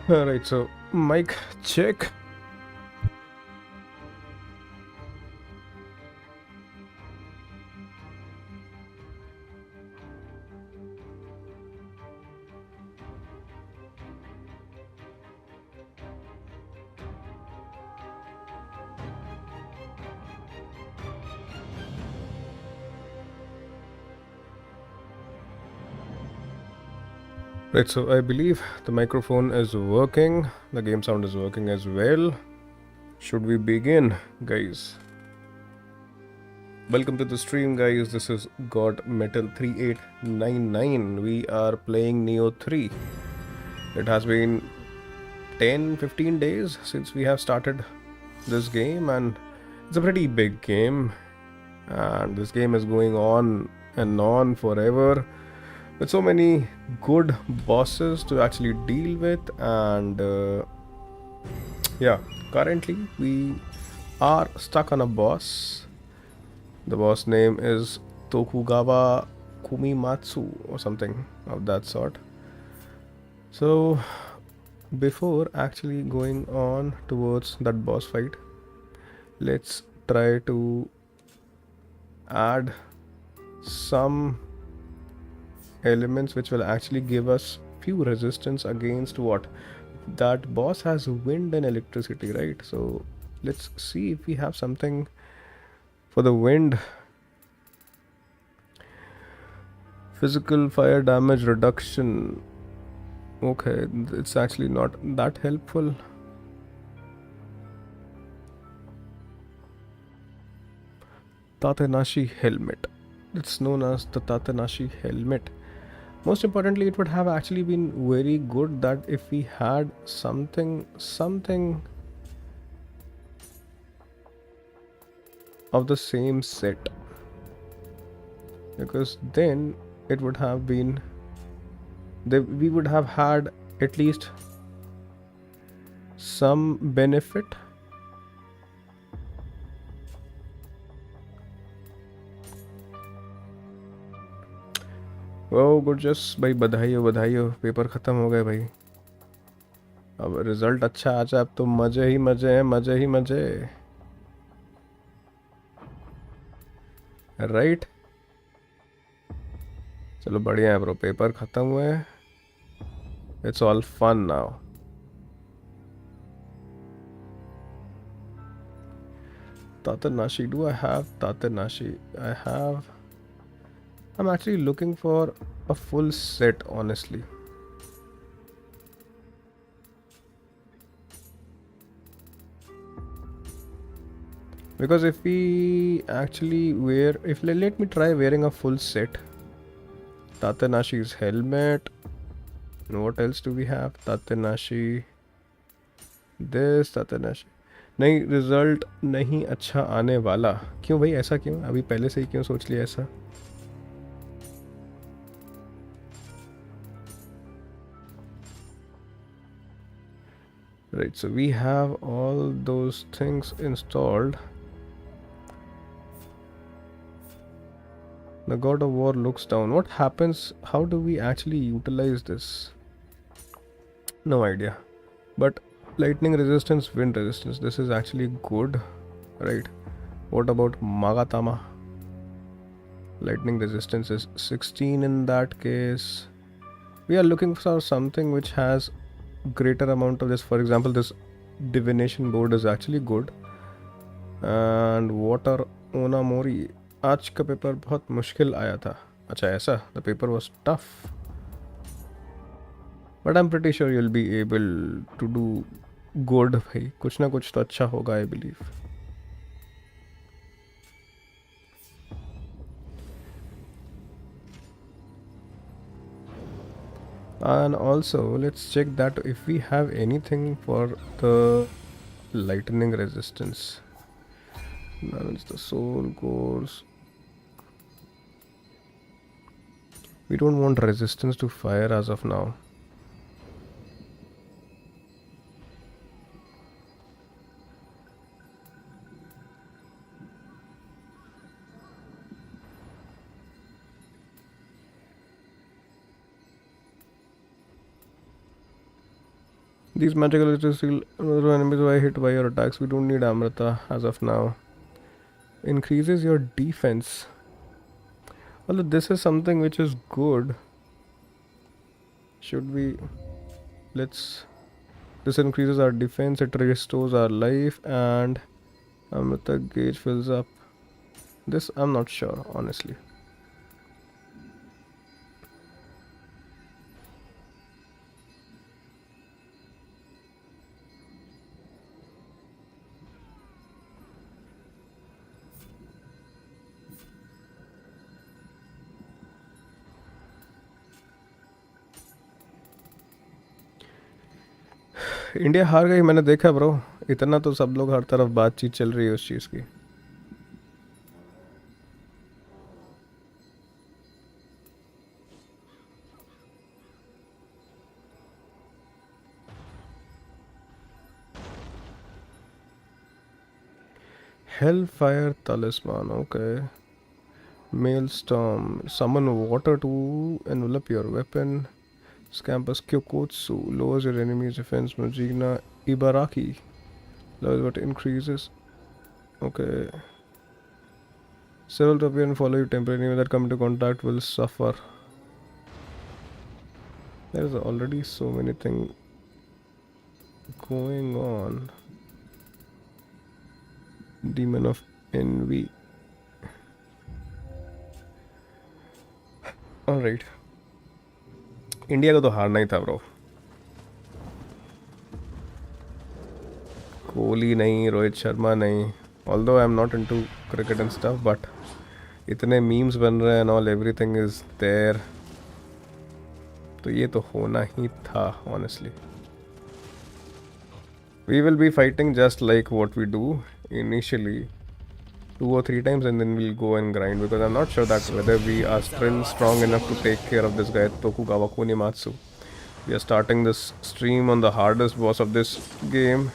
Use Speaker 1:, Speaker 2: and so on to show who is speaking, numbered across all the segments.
Speaker 1: Alright, so mic check. Right, so I believe the microphone is working, the game sound is working as well. Should we begin, guys? Welcome to the stream, guys. This is God Metal 3899. We are playing Nioh 3. It has been 10-15 days since we have started this game, and it's a pretty big game. And this game is going on and on forever with so many good bosses to actually deal with. And yeah, currently we are stuck on a boss. The boss name is Tokugawa Kumimatsu or something of that sort. So before actually going on towards that boss fight, let's try to add some elements which will actually give us few resistance against what that boss has. Wind and electricity, right? So let's see if we have something for the wind. Physical fire damage reduction. Okay, it's actually not that helpful. Tatenashi helmet. It's known as the Tatenashi helmet. Most importantly, it would have actually been very good that if we had something of the same set, because then it would have been we would have had at least some benefit. ओ गुडजस भाई, बधाई हो, paper ख़त्म हो गए भाई. अब result अच्छा आ जाए, अब तो मज़े ही मज़े हैं, मज़े ही मज़े. राइट, चलो बढ़िया है ब्रो, पेपर ख़त्म हुए हैं. It's all fun now. Tatanashi, do I have Tatanashi? I have. I'm actually looking for a full set, honestly. Because if we actually wear, if let me try wearing a full set. Tatanashi's helmet. And what else do we have? Tatanashi. This Tatanashi. नहीं, result नहीं अच्छा आने वाला. क्यों भाई, ऐसा क्यों? अभी पहले से ही क्यों सोच लिया ऐसा? Right, so we have all those things installed. The God of War looks down. What happens? How do we actually utilize this? No idea. But lightning resistance, wind resistance, this is actually good, right? What about Magatama? Lightning resistance is 16 in that case. We are looking for something which has greater amount of this. For example, this divination board is actually good. And water onamori. आज का paper बहुत मुश्किल आया था. अच्छा ऐसा, the paper was tough. But I'm pretty sure you'll be able to do good भाई. कुछ ना कुछ तो अच्छा होगा, I believe. And also let's check that if we have anything for the lightning resistance. Balance the soul cores. We don't want resistance to fire as of now. These magical abilities heal enemies who are hit by your attacks. We don't need Amrita as of now. Increases your defense. Although this is something which is good. Should we... Let's... This increases our defense, it restores our life, and Amrita gauge fills up. This I'm not sure, honestly. India हार गई, मैंने देखा bro. इतना तो सब लोग हर तरफ बातचीत चल रही है उस चीज़ की. Hellfire Talisman, okay. Maelstrom. Summon water to envelop your weapon. Scampus Kyokotsu. Lowers your enemy's defense. Majigna Ibaraki. Lowers what increases. Okay. Several appear and follow you temporarily. That come into contact will suffer. There's already so many things going on. Demon of Envy. Alright. India को तो हारना ही था bro. Kohli नहीं, रोहित शर्मा नहीं. Although I'm not into cricket and stuff, but इतने memes बन रहे हैं and all, everything is there. तो ये तो होना ही था, honestly. We will be fighting just like what we do initially, 2 or 3 times, and then we'll go and grind, because I'm not sure that whether we are still strong enough to take care of this guy Tokugawa Kunimatsu. We are starting this stream on the hardest boss of this game.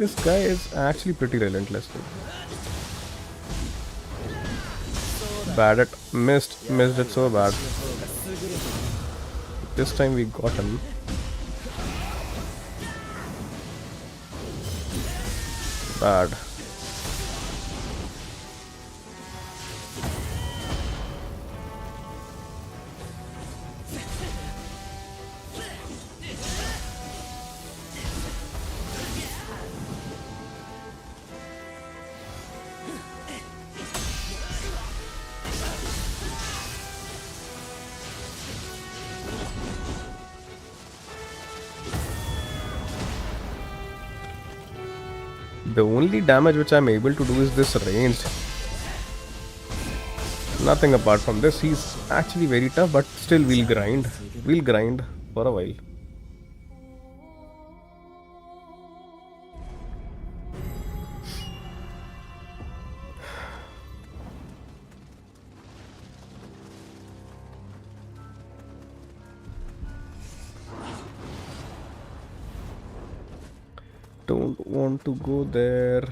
Speaker 1: This guy is actually pretty relentless, dude. Bad at missed it so bad. This time we got him. Bad. The only damage which I'm able to do is this ranged. Nothing apart from this. He's actually very tough, but still we'll grind. We'll grind for a while. Don't want to go there.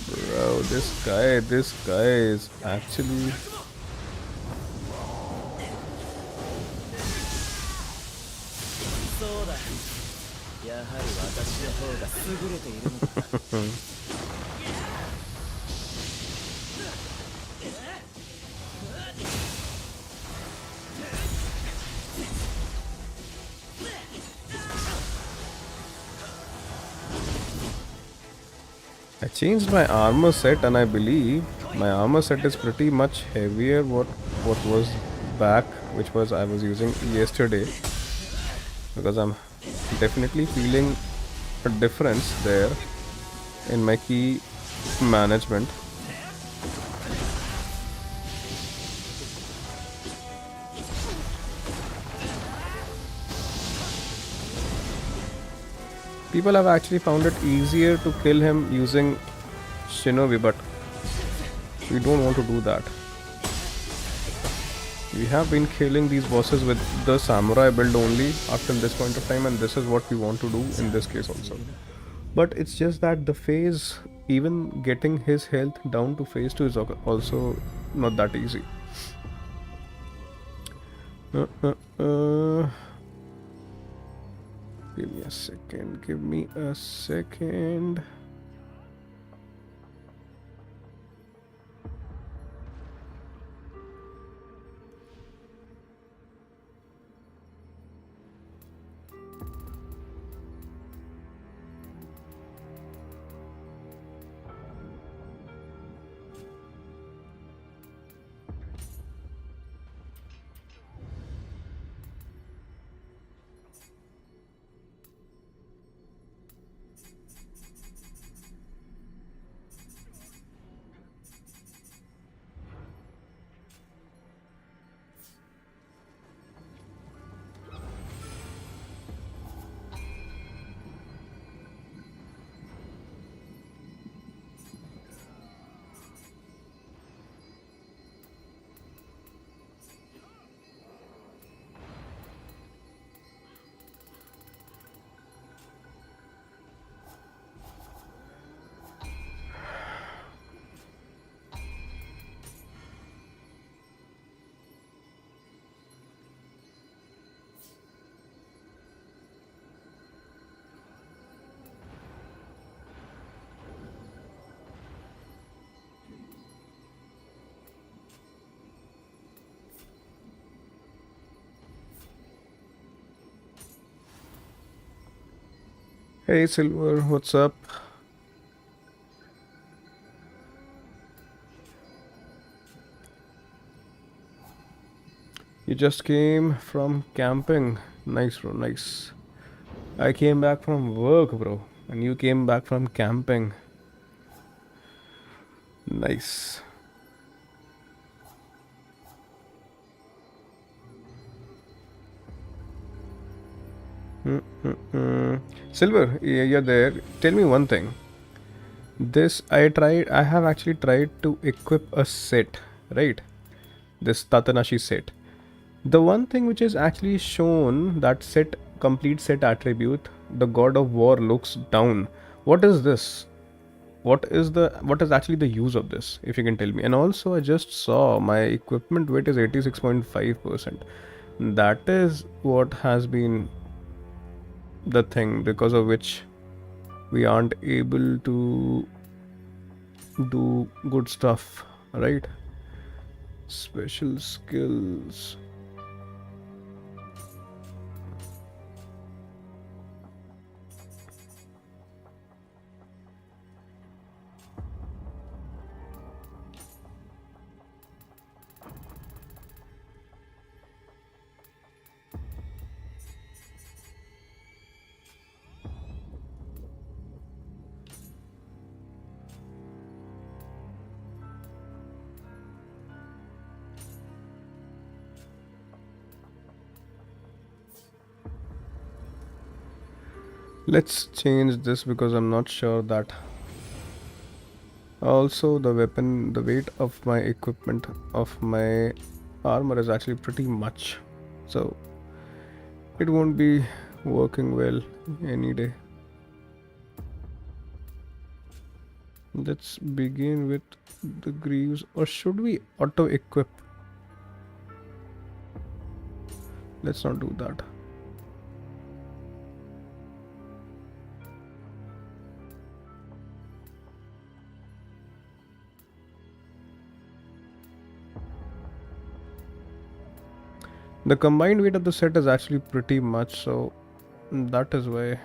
Speaker 1: Bro, this guy is actually... I changed my armor set, and I believe my armor set is pretty much heavier what was back, which was I was using yesterday, because I'm definitely feeling a difference there in my key management. People have actually found it easier to kill him using Shinobi, but we don't want to do that. We have been killing these bosses with the samurai build only up till this point of time, and this is what we want to do in this case also. But it's just that the phase, even getting his health down to phase 2 is also not that easy. Give me a second, give me a second. Hey Silver, what's up? You just came from camping. Nice bro, nice. I came back from work bro, and you came back from camping. Nice. Silver, you're there. Tell me one thing. I have actually tried to equip a set, right? This Tatanashi set. The one thing which is actually shown, that set, complete set attribute, the God of War looks down. What is this? What is actually the use of this, if you can tell me? And also I just saw my equipment weight is 86.5%. That is what has been the thing because of which we aren't able to do good stuff, right? Special skills. Let's change this because I'm not sure that. Also, the weight of my equipment, of my armor is actually pretty much. So, it won't be working well any day. Let's begin with the greaves, or should we auto equip? Let's not do that. The combined weight of the set is actually pretty much, so that is why.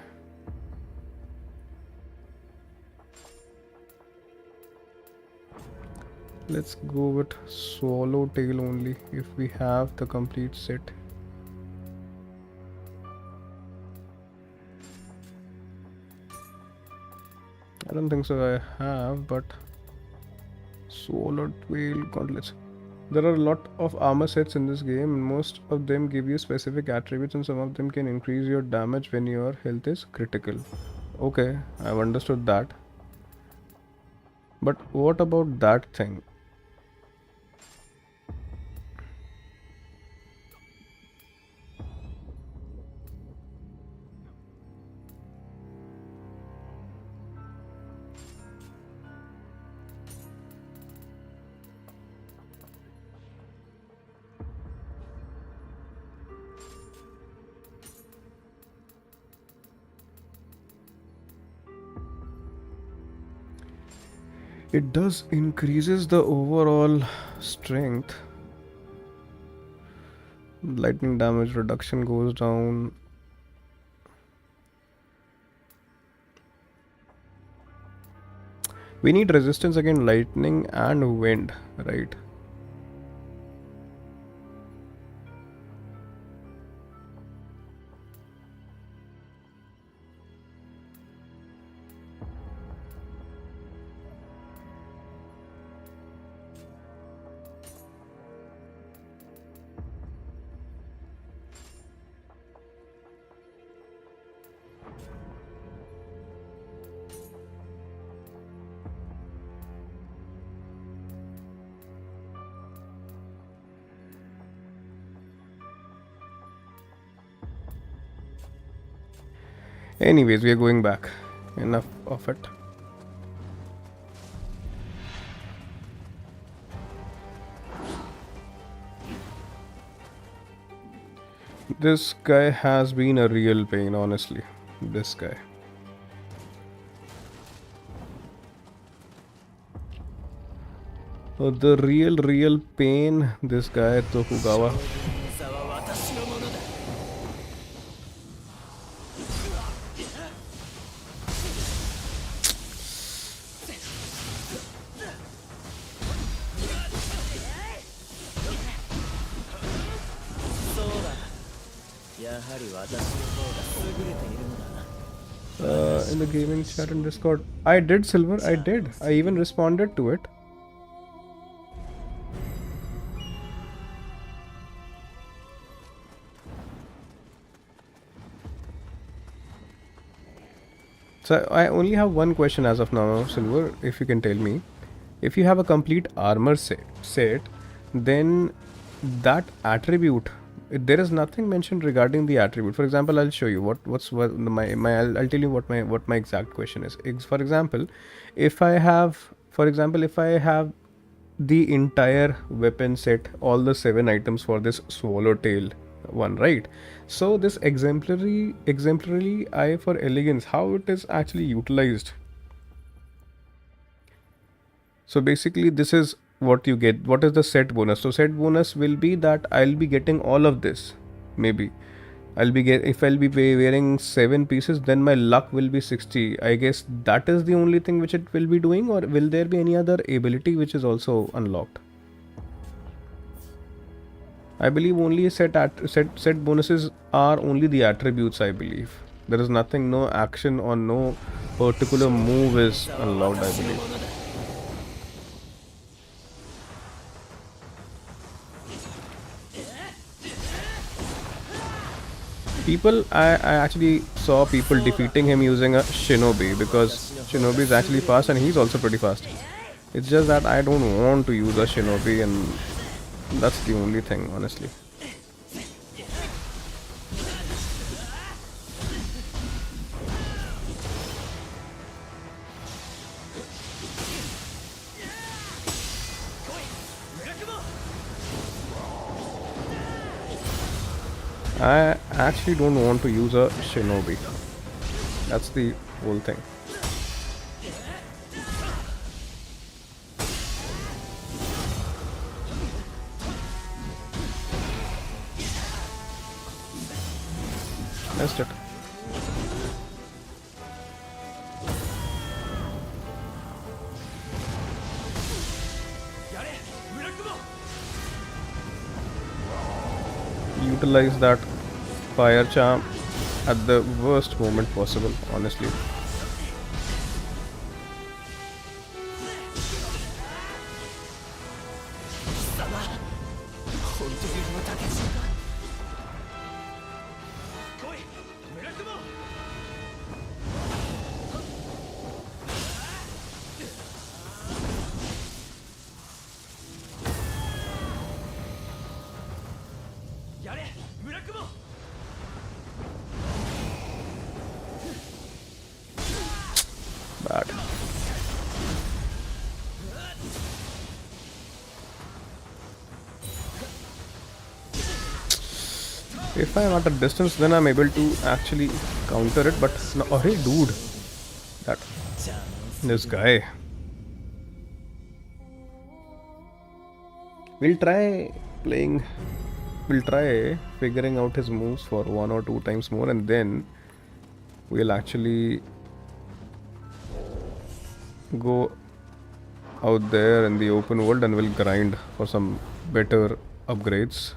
Speaker 1: Let's go with swallowtail only if we have the complete set. I don't think so I have, but Swallowed Whale Gauntlets. There are a lot of armor sets in this game, and most of them give you specific attributes, and some of them can increase your damage when your health is critical. Okay, I've understood that. But what about that thing? It does increases the overall strength. Lightning damage reduction goes down. We need resistance against lightning and wind, right? Anyways, we are going back. Enough of it. This guy has been a real pain, honestly. This guy. The real pain, this guy, Tokugawa. In the gaming chat and Discord, I did, Silver. I did. I even responded to it. So I only have one question as of now, Silver. If you can tell me, if you have a complete armor set, then that attribute, there is nothing mentioned regarding the attribute. For example, I'll show you what I'll tell you what my exact question is. For example, if I have the entire weapon set, all the 7 items for this swallowtail one, right? So this exemplary eye for elegance, how it is actually utilized. So basically this is what you get. What is the set bonus? So set bonus will be that I'll be getting all of this. Maybe if I'll be wearing 7 pieces, then my luck will be 60. I guess that is the only thing which it will be doing, or will there be any other ability which is also unlocked? I believe only set bonuses are only the attributes, I believe. There is nothing, no action or no particular move is unlocked, I believe. I actually saw people defeating him using a shinobi, because shinobi is actually fast and he's also pretty fast. It's just that I don't want to use a shinobi, and that's the only thing, honestly. I actually don't want to use a shinobi. That's the whole thing. Missed it. Utilize that fire charm at the worst moment possible, honestly. Bad. If I'm at a distance, then I'm able to actually counter it. But no, oh hey dude, that this guy. We'll try playing. We'll try figuring out his moves for 1 or 2 times more, and then we'll actually go out there in the open world and we'll grind for some better upgrades.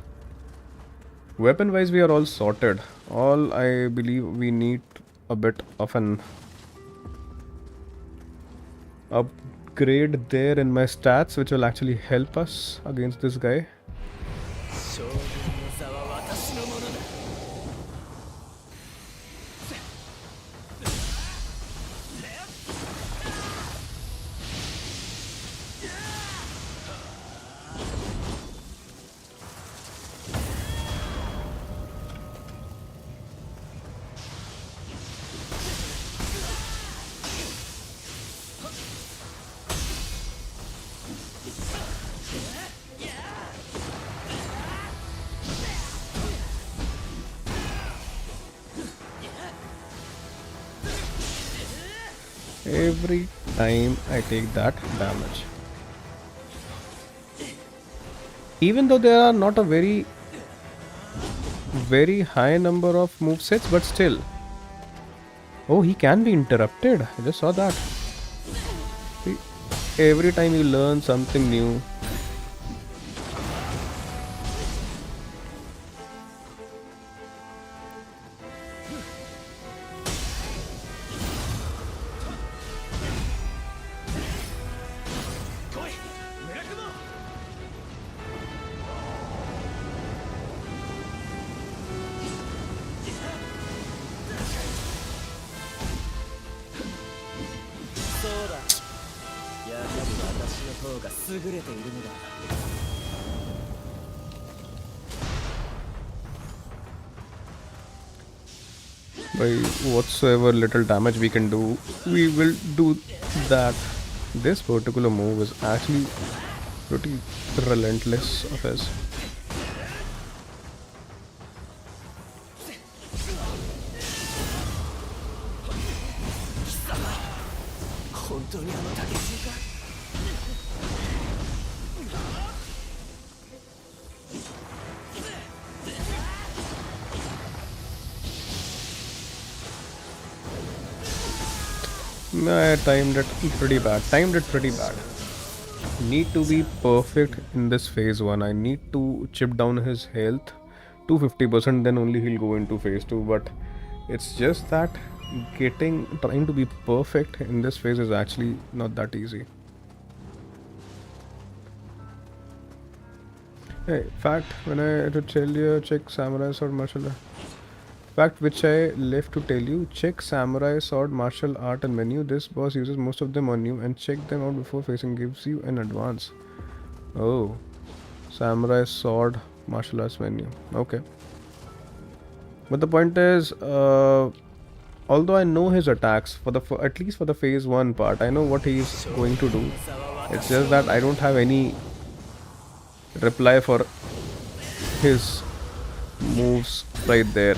Speaker 1: Weapon wise we are all sorted. All I believe we need a bit of an upgrade there in my stats, which will actually help us against this guy. Every time I take that damage, even though there are not a very high number of movesets, but still. Oh, he can be interrupted. I just saw that. See, every time you learn something new. By whatsoever little damage we can do, we will do that. This particular move is actually pretty relentless of his. I timed it pretty bad. Need to be perfect in this phase 1. I need to chip down his health to 50%, then only he'll go into phase 2. But it's just that trying to be perfect in this phase is actually not that easy. Hey, fact, when I to tell you, check samurai sword martial art. Fact which I left to tell you, check samurai sword martial art and menu. This boss uses most of them on you, and check them out before facing, gives you an advance. Oh, samurai sword martial arts menu. Okay. But the point is, although I know his attacks for at least for the phase 1 part, I know what he's going to do. It's just that I don't have any reply for his moves right there.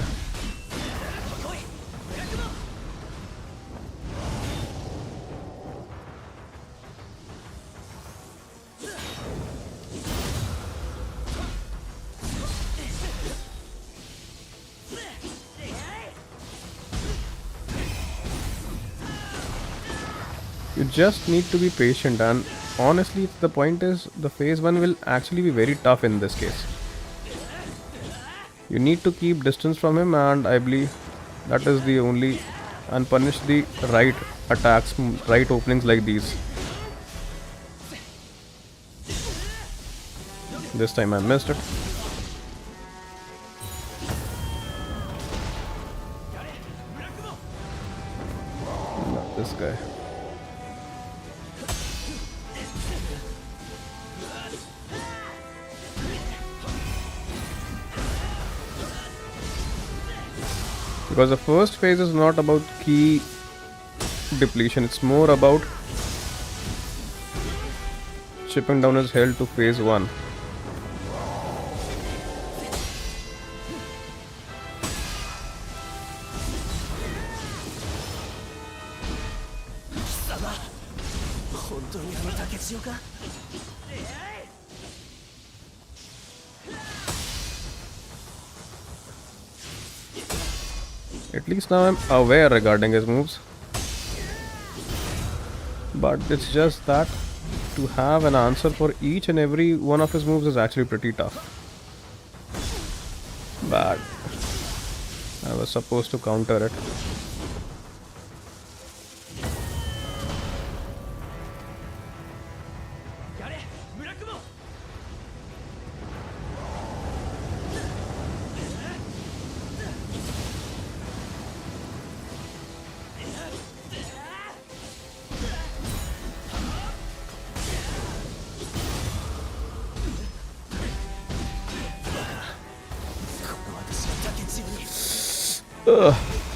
Speaker 1: You just need to be patient, and honestly the point is the phase 1 will actually be very tough in this case. You need to keep distance from him, and I believe that is the only, and punish the right attacks, right openings like these. This time I missed it. Not this guy. Because the first phase is not about key depletion, it's more about chipping down his health to phase 1. At least now I'm aware regarding his moves. But it's just that to have an answer for each and every one of his moves is actually pretty tough. Bad. I was supposed to counter it.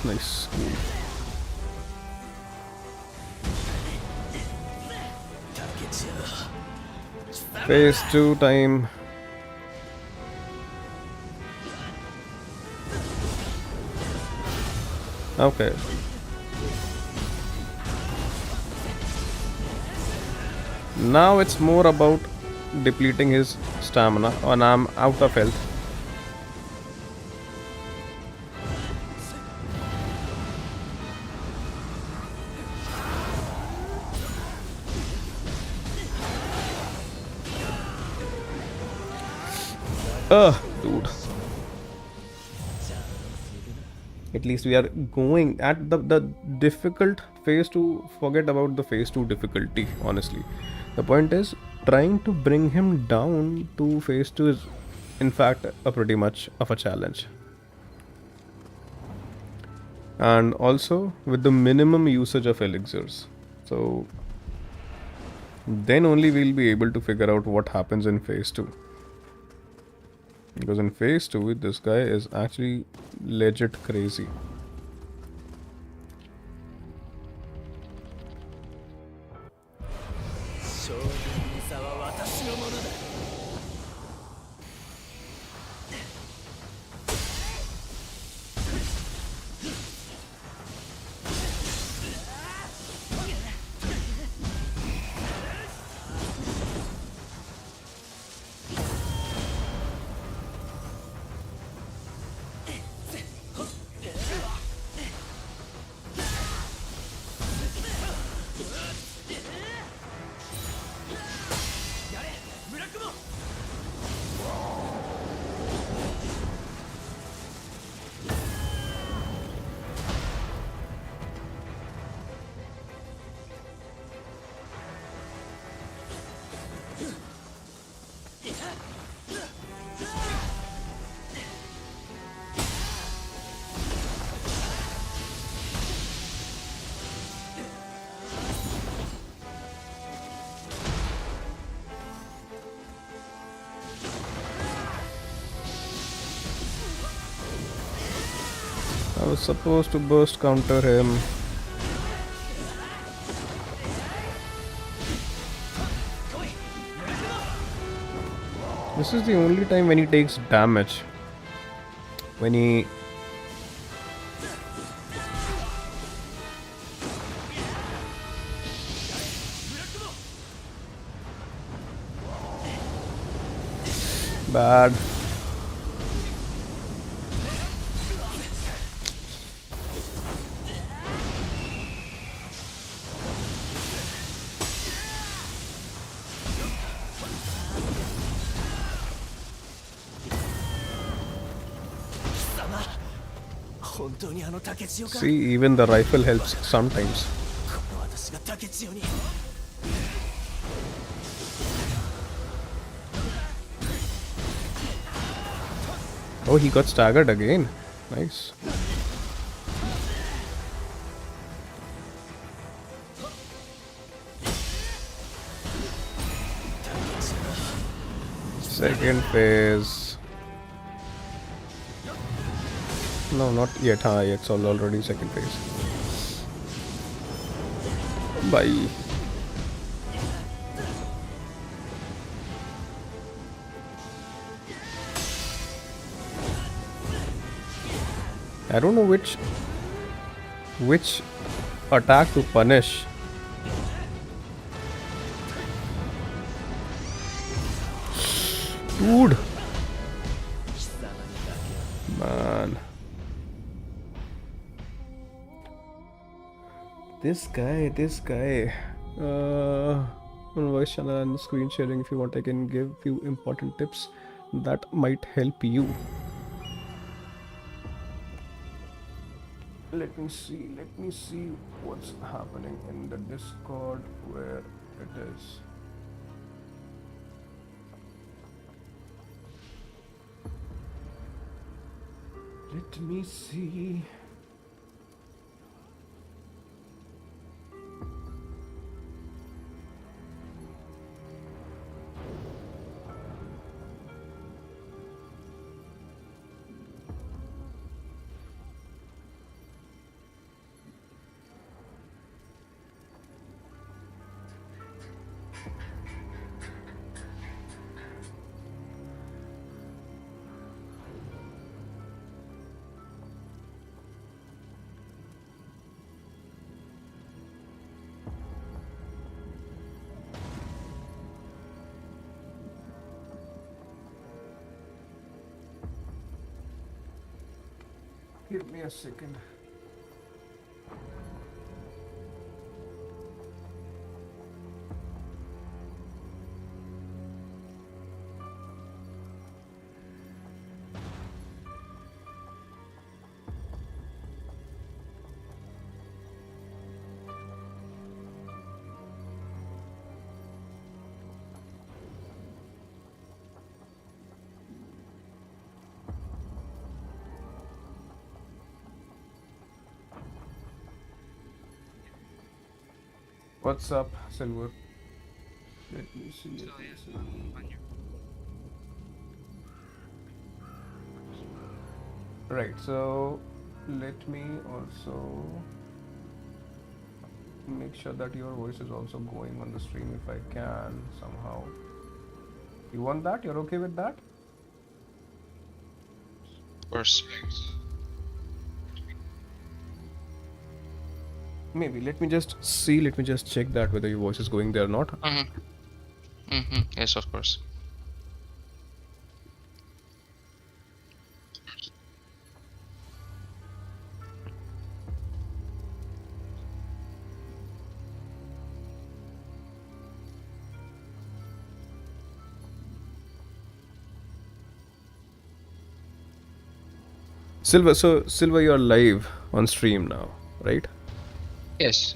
Speaker 1: Nice. Phase 2 time. Okay. Now it's more about depleting his stamina when I'm out of health. Dude. At least we are going at the difficult phase to forget about the phase 2 difficulty, honestly. The point is, trying to bring him down to phase 2 is in fact a pretty much of a challenge. And also with the minimum usage of elixirs. So then only we'll be able to figure out what happens in phase 2. Because in phase 2, this guy is actually legit crazy. I was supposed to burst counter him. This is the only time when he takes damage. When he... Bad. See, even the rifle helps sometimes. Oh, he got staggered again. Nice. Second phase. No, not yet. It's already second phase. Bye. I don't know which attack to punish. Dude. Man. This guy. On voice channel and screen sharing, if you want, I can give few important tips that might help you. Let me see what's happening in the Discord where it is. Let me see. Give me a second. What's up, Silver? Let me see. Right, so let me also make sure that your voice is also going on the stream if I can somehow. You want that? You're okay with that?
Speaker 2: Of course.
Speaker 1: Maybe. Let me just see. Let me just check that whether your voice is going there or not.
Speaker 2: Yes, of course.
Speaker 1: Silver, so Silver, you're live on stream now, right?
Speaker 2: Yes.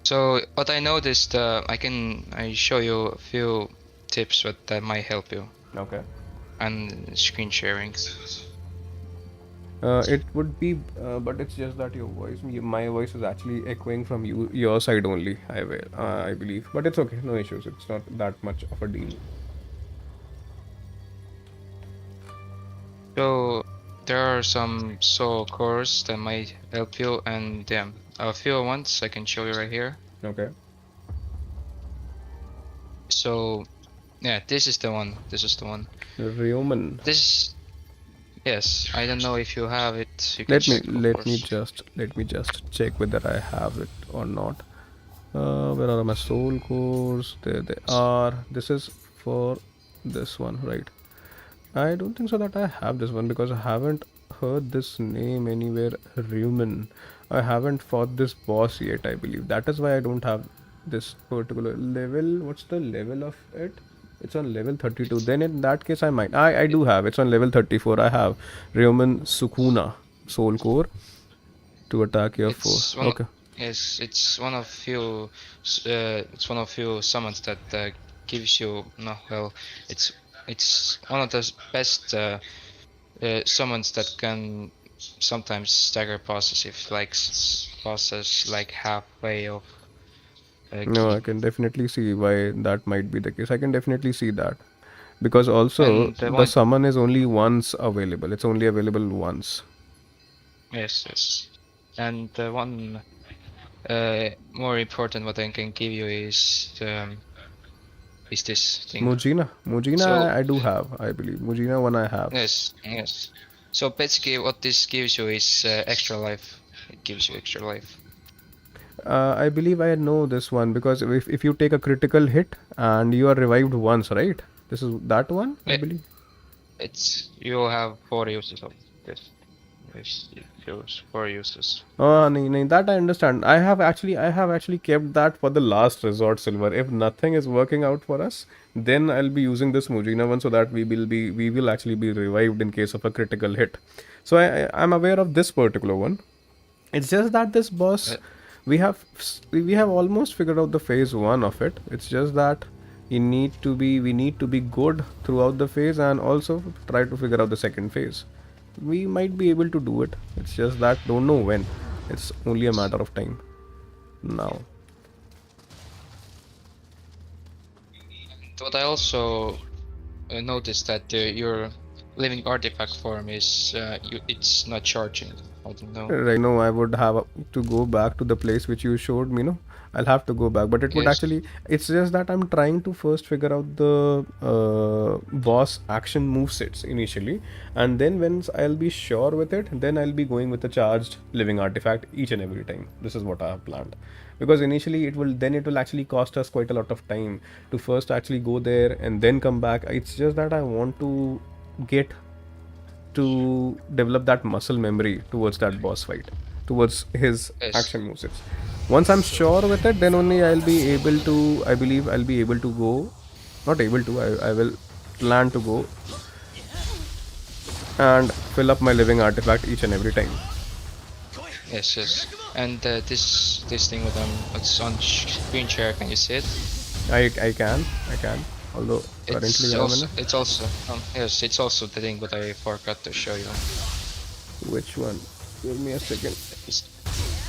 Speaker 2: So what I noticed, I show you a few tips that might help you.
Speaker 1: Okay.
Speaker 2: And screen sharing.
Speaker 1: It would be, but it's just that your voice, my voice is actually echoing from your side only. I believe, but it's okay, no issues. It's not that much of a deal.
Speaker 2: So there are some soul cores that might help you, and a few ones I can show you right here.
Speaker 1: Okay.
Speaker 2: So yeah, this is the one.
Speaker 1: Reuman.
Speaker 2: Yes, I don't know if you have it. You can
Speaker 1: Let me just check whether I have it or not. Where are my soul cores? There they are. This is for this one, right? I don't think so that I have this one because I haven't heard this name anywhere. Reuman. I haven't fought this boss yet, I believe. That is why I don't have this particular level. What's the level of it? It's on level 32. Then in that case, I might. I do have. It's on level 34. I have Reuman Sukuna Soul Core to attack your foe. Okay.
Speaker 2: Yes, it's one of few. It's one of few summons that gives you. No, well, it's one of the best summons that can sometimes stagger bosses if bosses like halfway of.
Speaker 1: No, I can definitely see why that might be the case. I can definitely see that. Because also
Speaker 2: And
Speaker 1: the
Speaker 2: one,
Speaker 1: summon is only once available. It's only available once.
Speaker 2: yes. And one more important what I can give you is this thing.
Speaker 1: Mujina. Mujina
Speaker 2: So
Speaker 1: I do have, I believe. Mujina one I have.
Speaker 2: yes. So basically, what this gives you is extra life. It gives you extra life.
Speaker 1: I believe I know this one because if you take a critical hit and you are revived once, right? This is that one, I
Speaker 2: Eh,
Speaker 1: believe.
Speaker 2: It's you have 4 uses of this. Yes, it shows 4 uses.
Speaker 1: Oh, no, that I understand. I have actually kept that for the last resort, Silver. If nothing is working out for us, then I'll be using this Mujina one so that we will actually be revived in case of a critical hit. So I'm aware of this particular one. It's just that this boss,
Speaker 2: Uh,
Speaker 1: we have almost figured out the phase one of it. It's just that we need to be good throughout the phase and also try to figure out the second phase. We might be able to do it. It's just that don't know when. It's only a matter of time now.
Speaker 2: what I also noticed that your living artifact form is it's not charging. I don't know.
Speaker 1: Right now, I would have to go back to the place which you showed me. No, I'll have to go back, but it would
Speaker 2: Yes.
Speaker 1: actually. It's just that I'm trying to first figure out the boss action move sets initially, and then once I'll be sure with it, then I'll be going with the charged living artifact each and every time. This is what I have planned, because initially it will actually cost us quite a lot of time to first actually go there and then come back. It's just that I want to get to develop that muscle memory towards that boss fight, towards his
Speaker 2: Yes.
Speaker 1: action movesets. Once I'm sure with it, then only I'll be able to. I believe I'll be able to go. Not able to. I will plan to go and fill up my living artifact each and every time.
Speaker 2: Yes. And this thing with what's on screen share? Can you see it?
Speaker 1: I can. I can. Although currently I'm in.
Speaker 2: It's also yes, it's also the thing that I forgot to show you.
Speaker 1: Which one? Give me a second.
Speaker 2: It's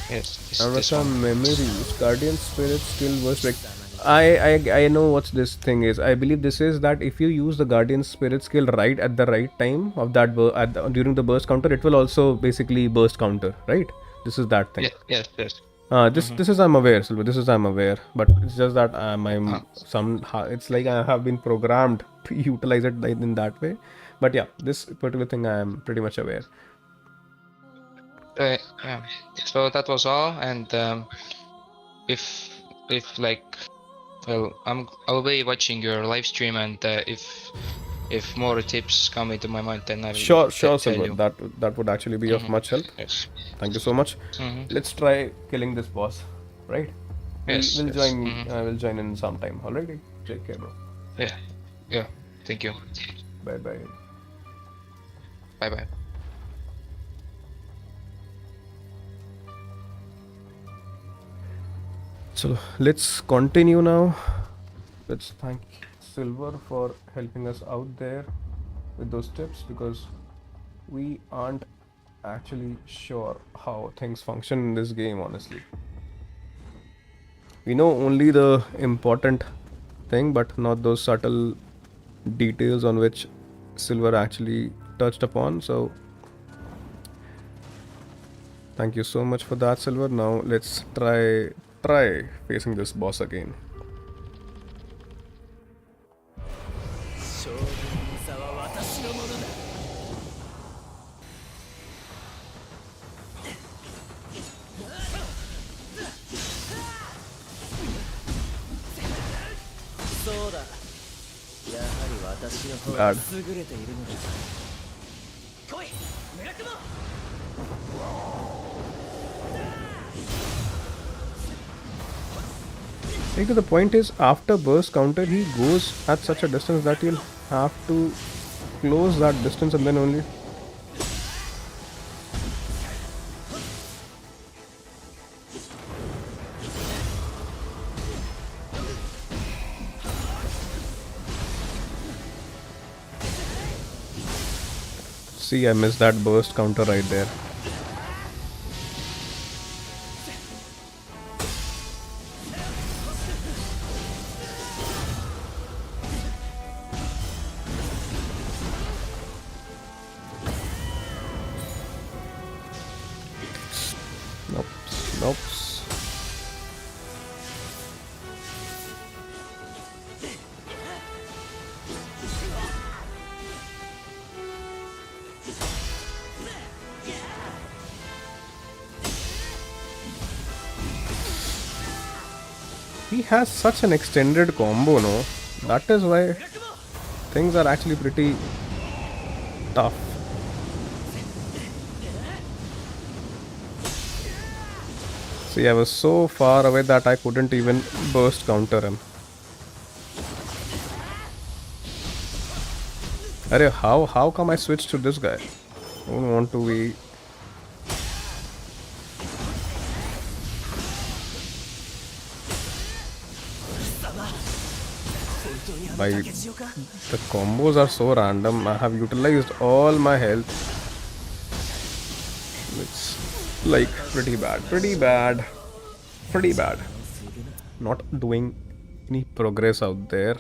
Speaker 2: this
Speaker 1: Arasa
Speaker 2: one.
Speaker 1: memories. Guardian Spirit skill burst. Like, I know what this thing is. I believe this is that if you use the Guardian Spirit skill right at the right time of that during the burst counter, it will also basically burst counter, right? This is that thing.
Speaker 2: Yes.
Speaker 1: This is I'm aware, Silver. This is I'm aware, but it's just that I'm
Speaker 2: Uh,
Speaker 1: it's like I have been programmed to utilize it in that way. But yeah, this particular thing I am pretty much aware.
Speaker 2: yeah. So that was all, and if like, well, I'll be watching your live stream, and if more tips come into my mind, then I will
Speaker 1: Sure,
Speaker 2: tell
Speaker 1: Silver.
Speaker 2: you.
Speaker 1: That would actually be of much help.
Speaker 2: Yes.
Speaker 1: Thank you so much.
Speaker 2: Mm-hmm.
Speaker 1: Let's try killing this boss, right?
Speaker 2: Yes.
Speaker 1: We'll
Speaker 2: Yes.
Speaker 1: join.
Speaker 2: Mm-hmm.
Speaker 1: I will join in sometime. Alrighty. Take care, bro.
Speaker 2: Yeah. Thank you.
Speaker 1: Bye bye.
Speaker 2: Bye.
Speaker 1: So let's continue now. Let's thank Silver for helping us out there with those tips, because we aren't actually sure how things function in this game, honestly. We know only the important thing, but not those subtle details on which Silver actually touched upon. So thank you so much for that, Silver. Now let's try facing this boss again. Bad. Like, the point is, after burst counter, he goes at such a distance that you'll have to close that distance and then only. See, I missed that burst counter right there. Nope. Nope. He has such an extended combo, no? That is why things are actually pretty tough. See, I was so far away that I couldn't even burst counter him. Arey, how come I switched to this guy? I don't want to be. By the combos are so random. I have utilized all my health. It's like pretty bad, pretty bad, pretty bad. Not doing any progress out there.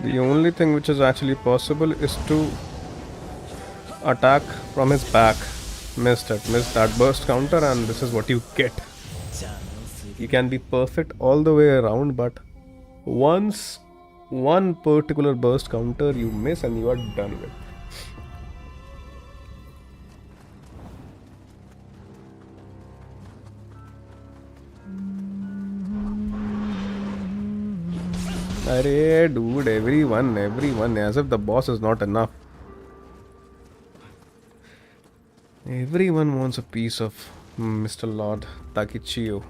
Speaker 1: The only thing which is actually possible is to attack from his back. Missed that burst counter, and this is what you get. You can be perfect all the way around, but once one particular burst counter you miss and you are done with. Arey, dude, everyone, as if the boss is not enough. Everyone wants a piece of Mr. Lord Takechiyo.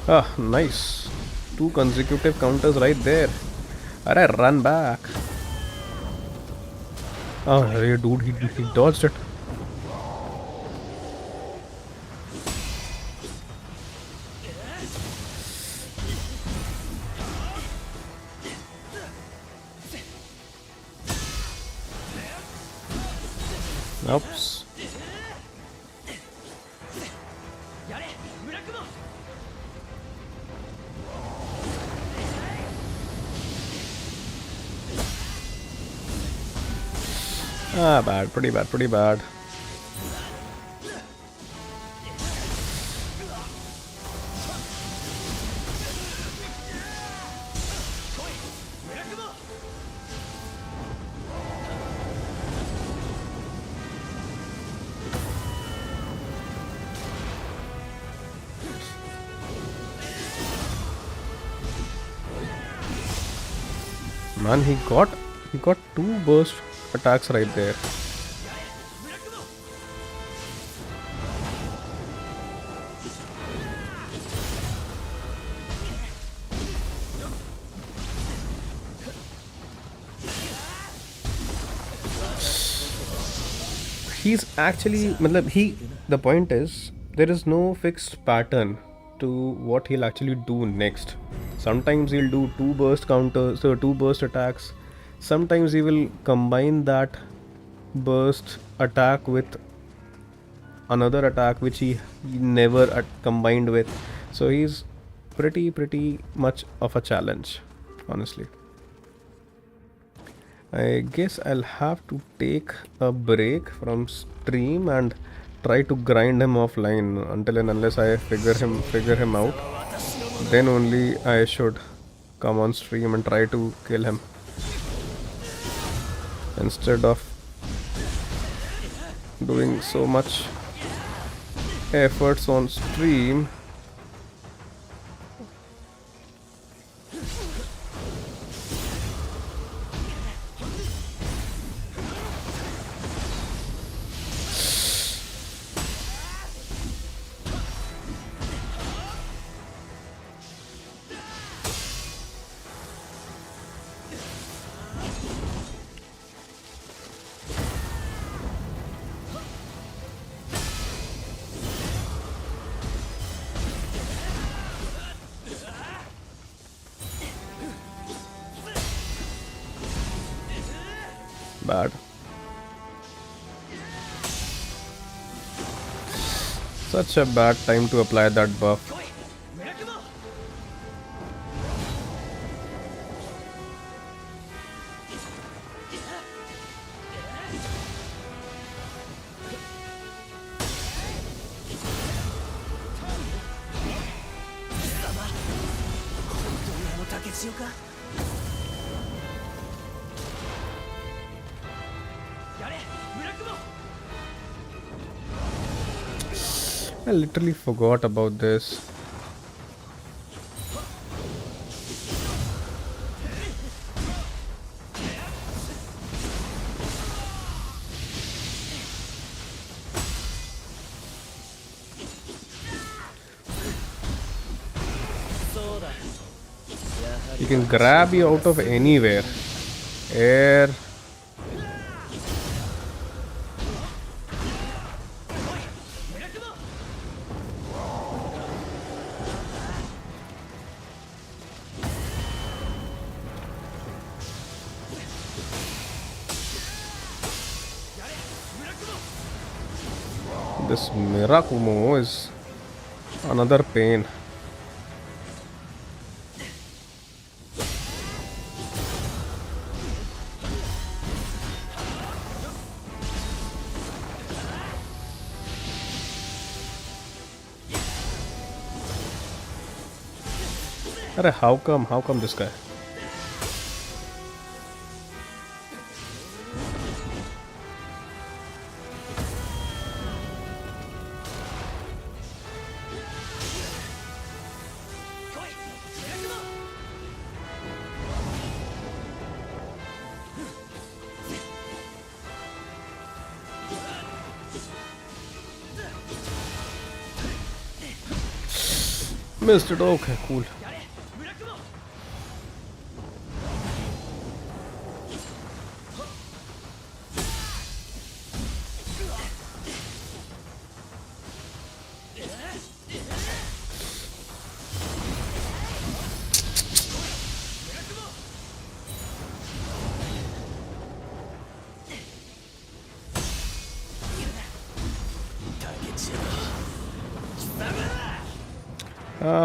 Speaker 1: Ah, nice. 2 consecutive counters right there. Alright, run back. Oh, hey, dude, he dodged it. Oops. Ah, bad, pretty bad, pretty bad. Man, he got 2 burst attacks right there. He's actually, the point is, there is no fixed pattern to what he'll actually do next. Sometimes he'll do two burst counters, so two burst attacks. Sometimes he will combine that burst attack with another attack which he never combined with. So he's pretty much of a challenge, honestly. I guess I'll have to take a break from stream and try to grind him offline until and unless I figure him out. Then only I should come on stream and try to kill him instead of doing so much efforts on stream. Bad. Such a bad time to apply that buff. I literally forgot about this. He can grab you out of anywhere. Air. This Mirakumo is another pain. Arre, how come this guy? Missed it. Okay, cool.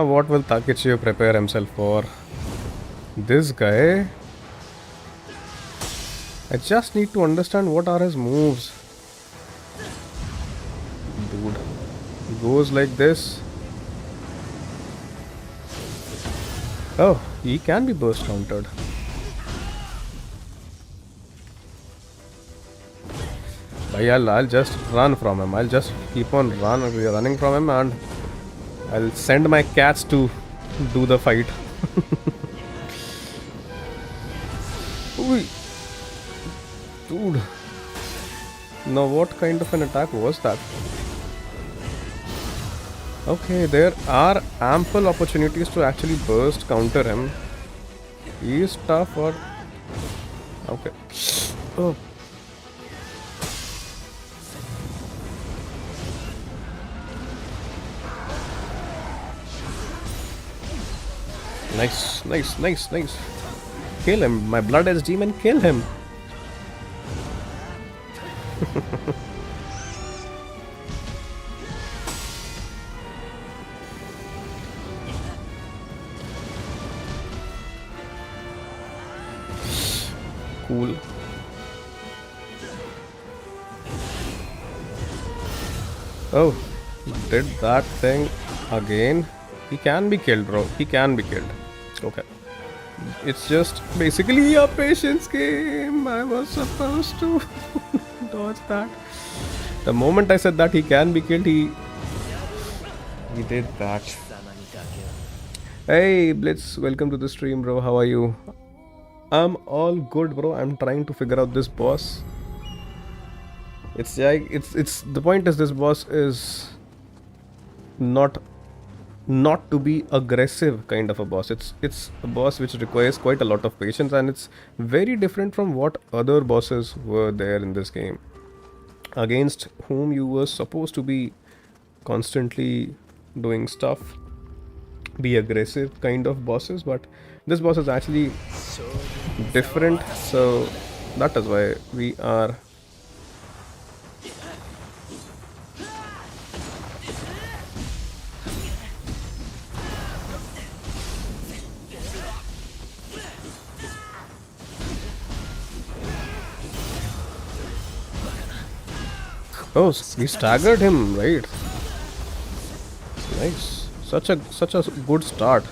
Speaker 1: What will Takechiyo prepare himself for? This guy? I just need to understand what are his moves. Dude. He goes like this. Oh, he can be burst countered. I'll just run from him. I'll just keep on running from him and I'll send my cats to do the fight. Ooh. Dude. Now what kind of an attack was that? Okay, there are ample opportunities to actually burst counter him. He is tough or... Okay. Oh. Nice, nice, nice, nice. Kill him. My blood is demon. Kill him. Cool. Oh, did that thing again. He can be killed, bro. He can be killed. Okay. It's just basically a patience game. I was supposed to dodge that. The moment I said that he can be killed, he did that. Hey Blitz, welcome to the stream, bro. How are you? I'm all good, bro. I'm trying to figure out this boss. It's like it's the point is this boss is not to be aggressive kind of a boss. It's a boss which requires quite a lot of patience, and it's very different from what other bosses were there in this game, against whom you were supposed to be constantly doing stuff, be aggressive kind of bosses. But this boss is actually different, so that is why we are oh, we staggered him, right? Nice. Such a good start.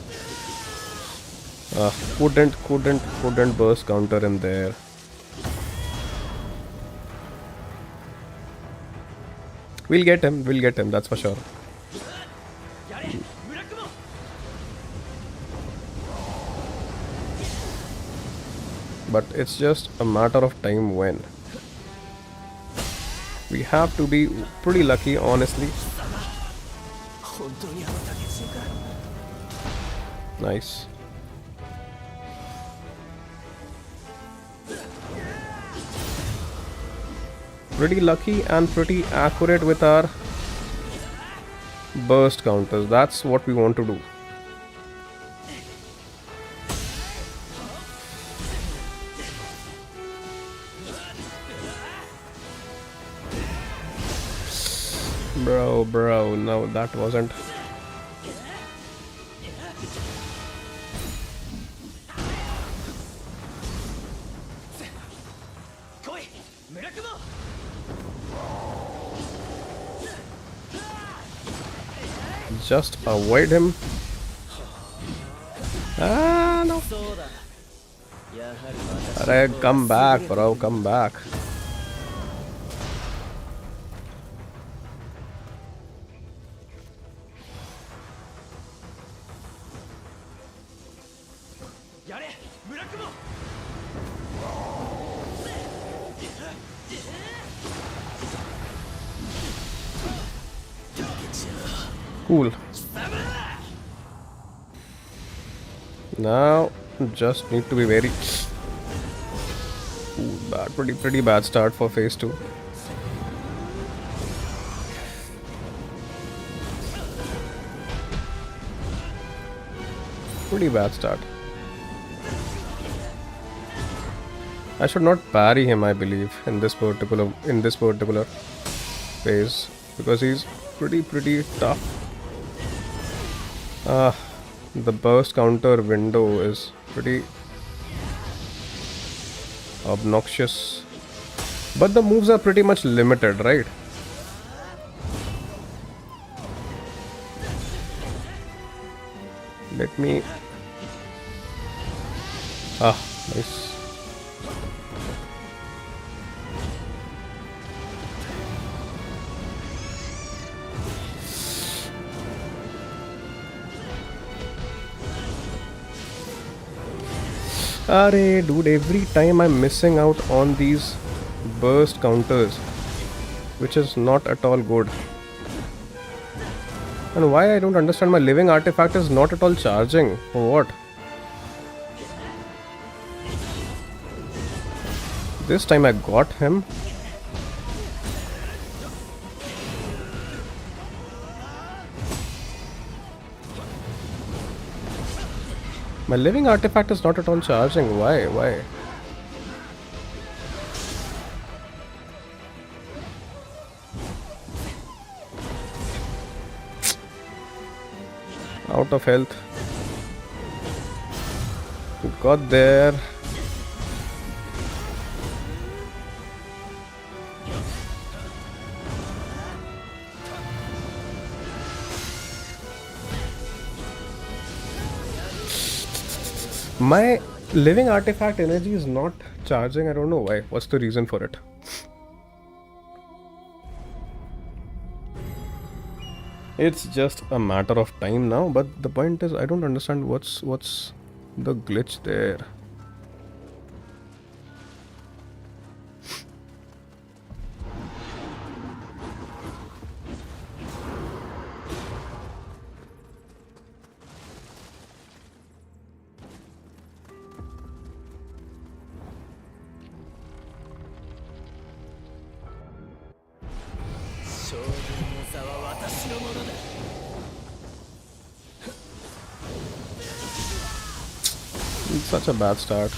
Speaker 1: Couldn't burst counter him there. We'll get him, that's for sure. But it's just a matter of time when. We have to be pretty lucky, honestly. Nice. Pretty lucky and pretty accurate with our burst counters. That's what we want to do. Bro, no, that wasn't. Just avoid him. Ah, no. Alright, come back, bro, come back. Cool. Now just need to be very bad, pretty bad start for phase 2. Pretty bad start. I should not parry him, I believe, in this particular phase, because he's pretty tough. The burst counter window is pretty obnoxious, but the moves are pretty much limited, right? Let me nice. Arey, dude, every time I'm missing out on these burst counters, which is not at all good. And why I don't understand, my living artifact is not at all charging. For what? This time I got him. My living artifact is not at all charging. Why? Why? Out of health. Got there. My living artifact energy is not charging. I don't know why. What's the reason for it? It's just a matter of time now, but the point is I don't understand what's the glitch there. It's such a bad start.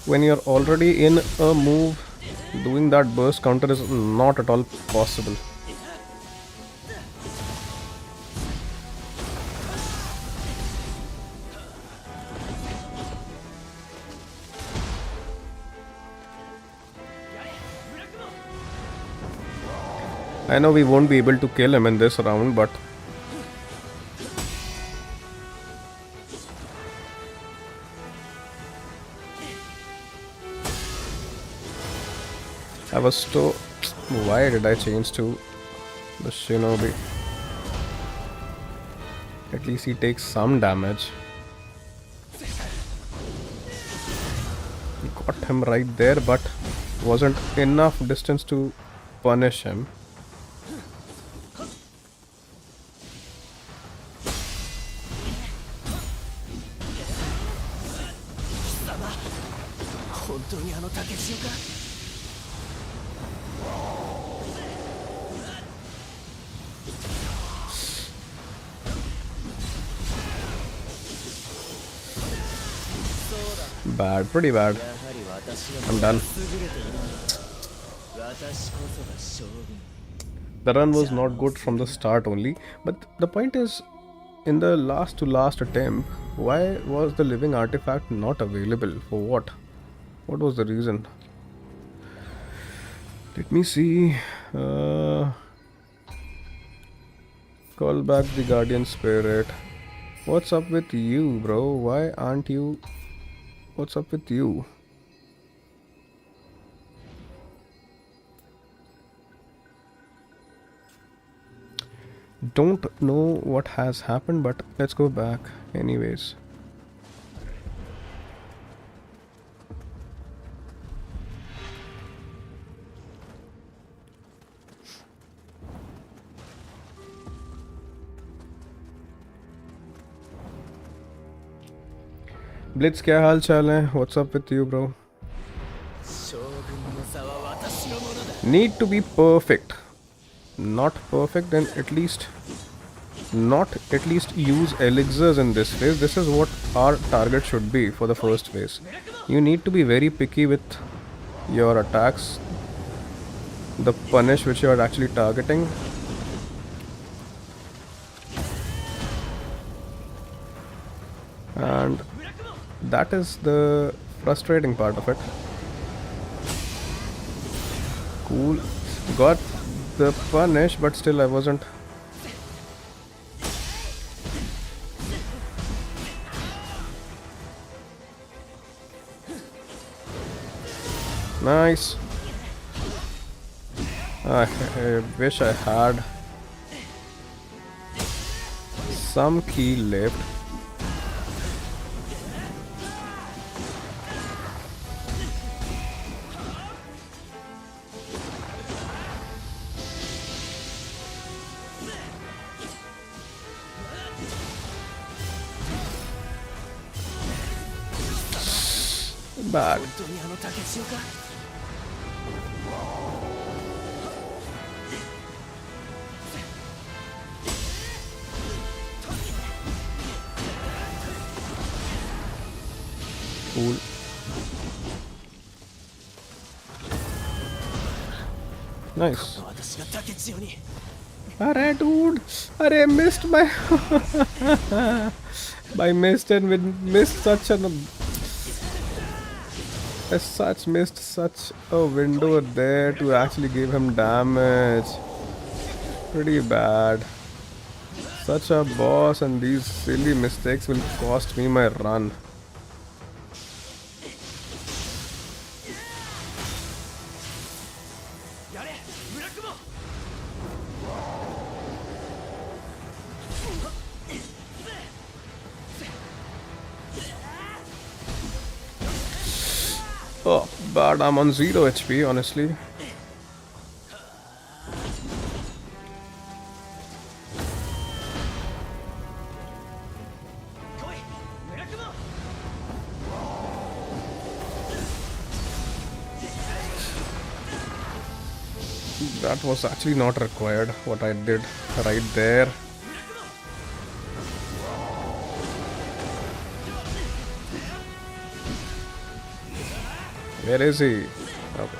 Speaker 1: When you're already in a move, doing that burst counter is not at all possible. I know we won't be able to kill him in this round, but I was so... Why did I change to the Shinobi? At least he takes some damage. Got him right there, but wasn't enough distance to punish him. Bad, pretty bad. I'm done. The run was not good from the start only, but the point is, in the last to last attempt, why was the living artifact not available? For what? What was the reason? Let me see. Call back the Guardian Spirit. What's up with you, bro? Why aren't you... What's up with you? Don't know what has happened, but let's go back anyways. Blitz, क्या हाल चाल है? What's up with you, bro? Need to be perfect. Not perfect, then at least use elixirs in this phase. This is what our target should be for the first phase. You need to be very picky with your attacks, the punish which you are actually targeting. And that is the frustrating part of it. Cool. Got the punish, but still I wasn't. Nice. I wish I had some key left. Bad. Cool. Nice. Arre dude! Arre, missed my I missed and missed such an missed such a window there to actually give him damage. Pretty bad. Such a boss, and these silly mistakes will cost me my run. Oh, bad. I'm on 0 HP, honestly. That was actually not required, what I did right there. Where is he? Okay.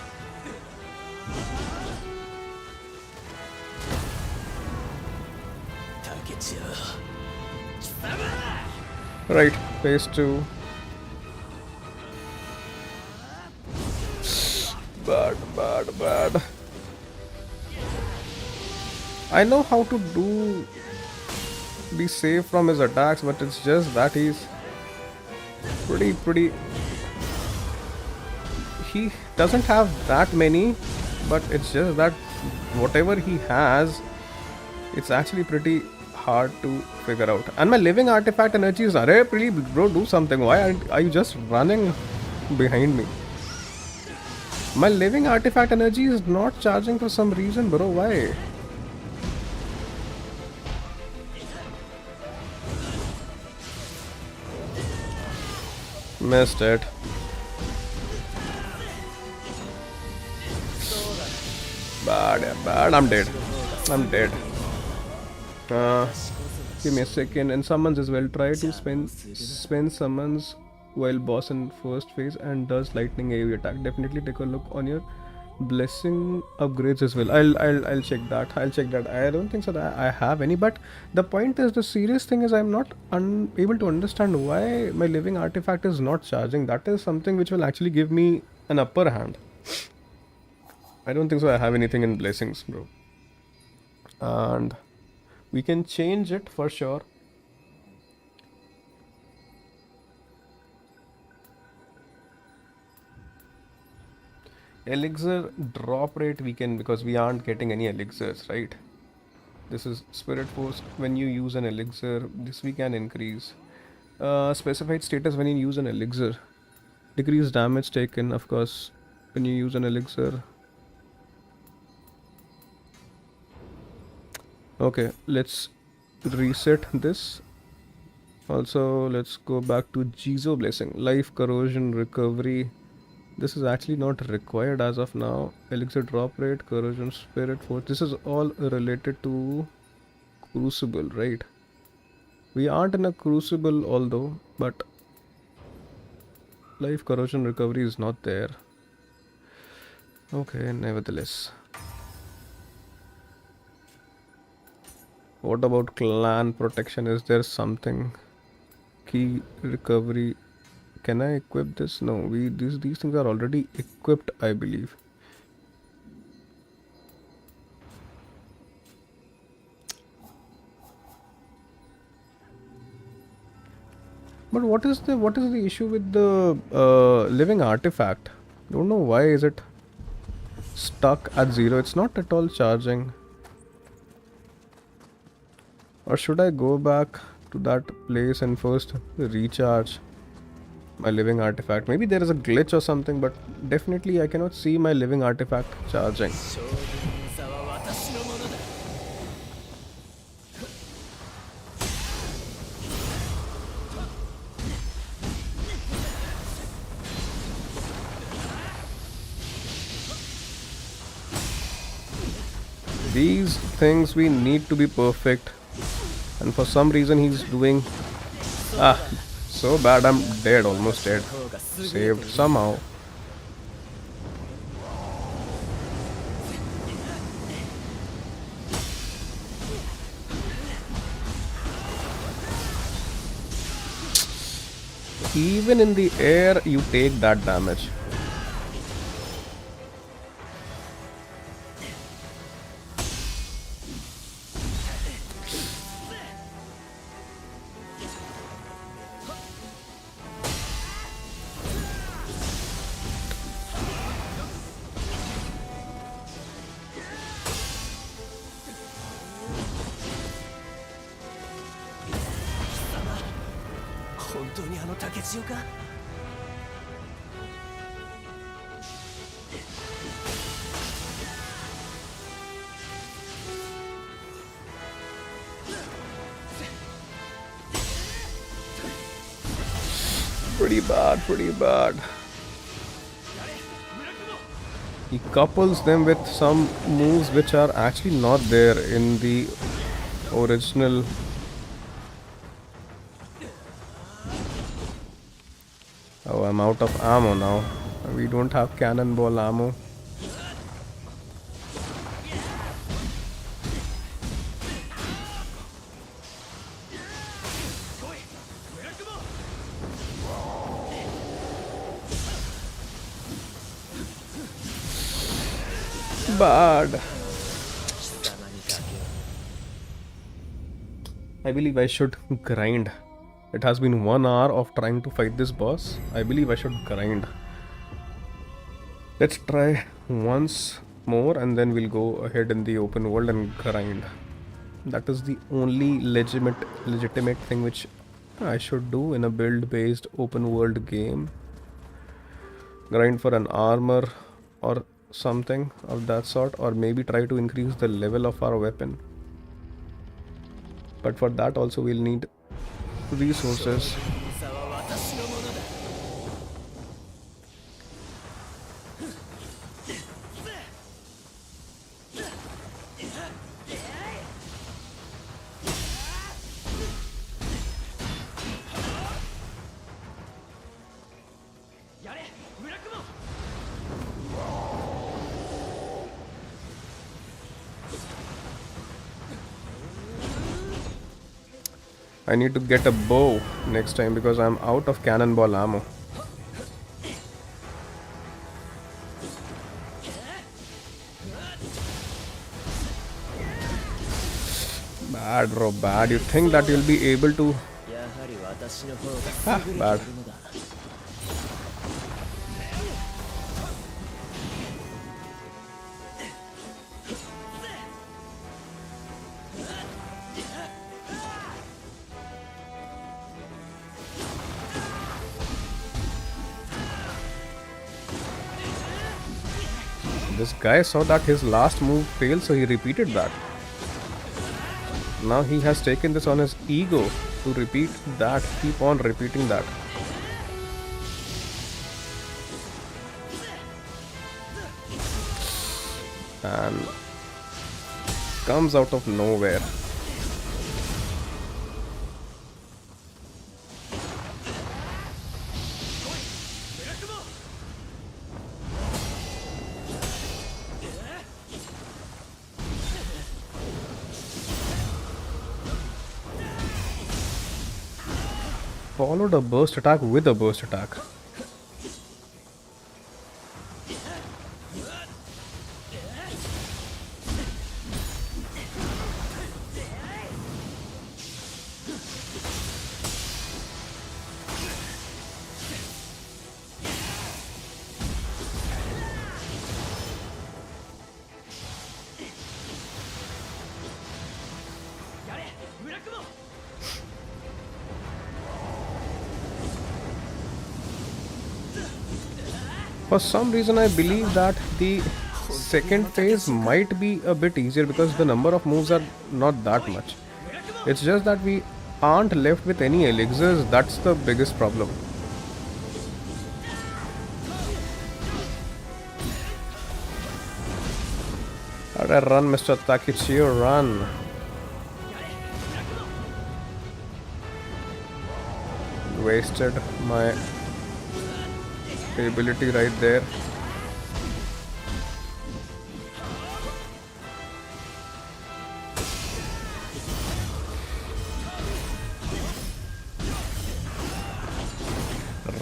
Speaker 1: Right, phase 2. Bad. I know how to be safe from his attacks, but it's just that he's pretty. He doesn't have that many, but it's just that whatever he has, it's actually pretty hard to figure out. And my living artifact energies are pretty, bro, do something. Why are you just running behind me? My living artifact energy is not charging for some reason, bro. Why? Missed it. Bad. I'm dead. Give me a second. And summons as well. Try to spend summons while boss in first phase and does lightning AoE attack. Definitely take a look on your blessing upgrades as well. I'll check that. I don't think so that I have any, but the point is, the serious thing is I'm not able to understand why my living artifact is not charging. That is something which will actually give me an upper hand. I don't think so I have anything in blessings, bro. And we can change it for sure. Elixir drop rate we can, because we aren't getting any elixirs, right? This is Spirit Force. When you use an elixir, this we can increase. Specified status when you use an elixir. Decrease damage taken, of course, when you use an elixir. Okay, let's reset this. Also, let's go back to Jizo Blessing. Life corrosion recovery. This is actually not required as of now. Elixir drop rate, corrosion, spirit force. This is all related to Crucible, right? We aren't in a Crucible although, but life corrosion recovery is not there. Okay, nevertheless. What about clan protection? Is there something? Key recovery. Can I equip this? No, these things are already equipped, I believe. But what is the issue with the living artifact? Don't know why is it stuck at 0. It's not at all charging. Or should I go back to that place and first recharge my living artifact? Maybe there is a glitch or something, but definitely I cannot see my living artifact charging. These things we need to be perfect, and for some reason he's doing so bad. I'm dead, almost dead. Saved somehow. Even in the air you take that damage. Pretty bad. He couples them with some moves which are actually not there in the original. Oh, I'm out of ammo now. We don't have cannonball ammo. Bad. I believe I should grind. It has been 1 hour of trying to fight this boss. I believe I should grind. Let's try once more and then we'll go ahead in the open world and grind. That is the only legitimate thing which I should do in a build based open world game. Grind for an armor or something of that sort, or maybe try to increase the level of our weapon. But for that also we'll need resources. I need to get a bow next time because I'm out of cannonball ammo. Bad, bro, bad. You think that you'll be able to... bad. This guy saw that his last move failed, so he repeated that. Now he has taken this on his ego to repeat that, keep on repeating that. And comes out of nowhere. Followed a burst attack with a burst attack. For some reason, I believe that the second phase might be a bit easier because the number of moves are not that much. It's just that we aren't left with any elixirs, that's the biggest problem. Alright, run, Mr. Takechiyo, run. Wasted my ability right there.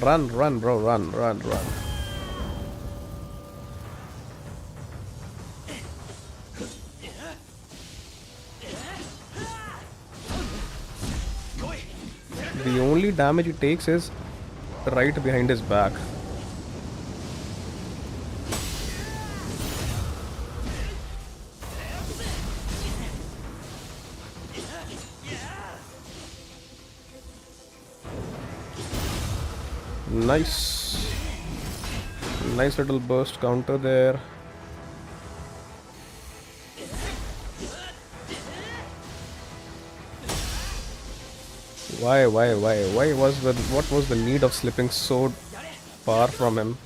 Speaker 1: Run, run, bro, run, run, run. The only damage he takes is right behind his back. Nice. Nice little burst counter there. Why what was the need of slipping so far from him?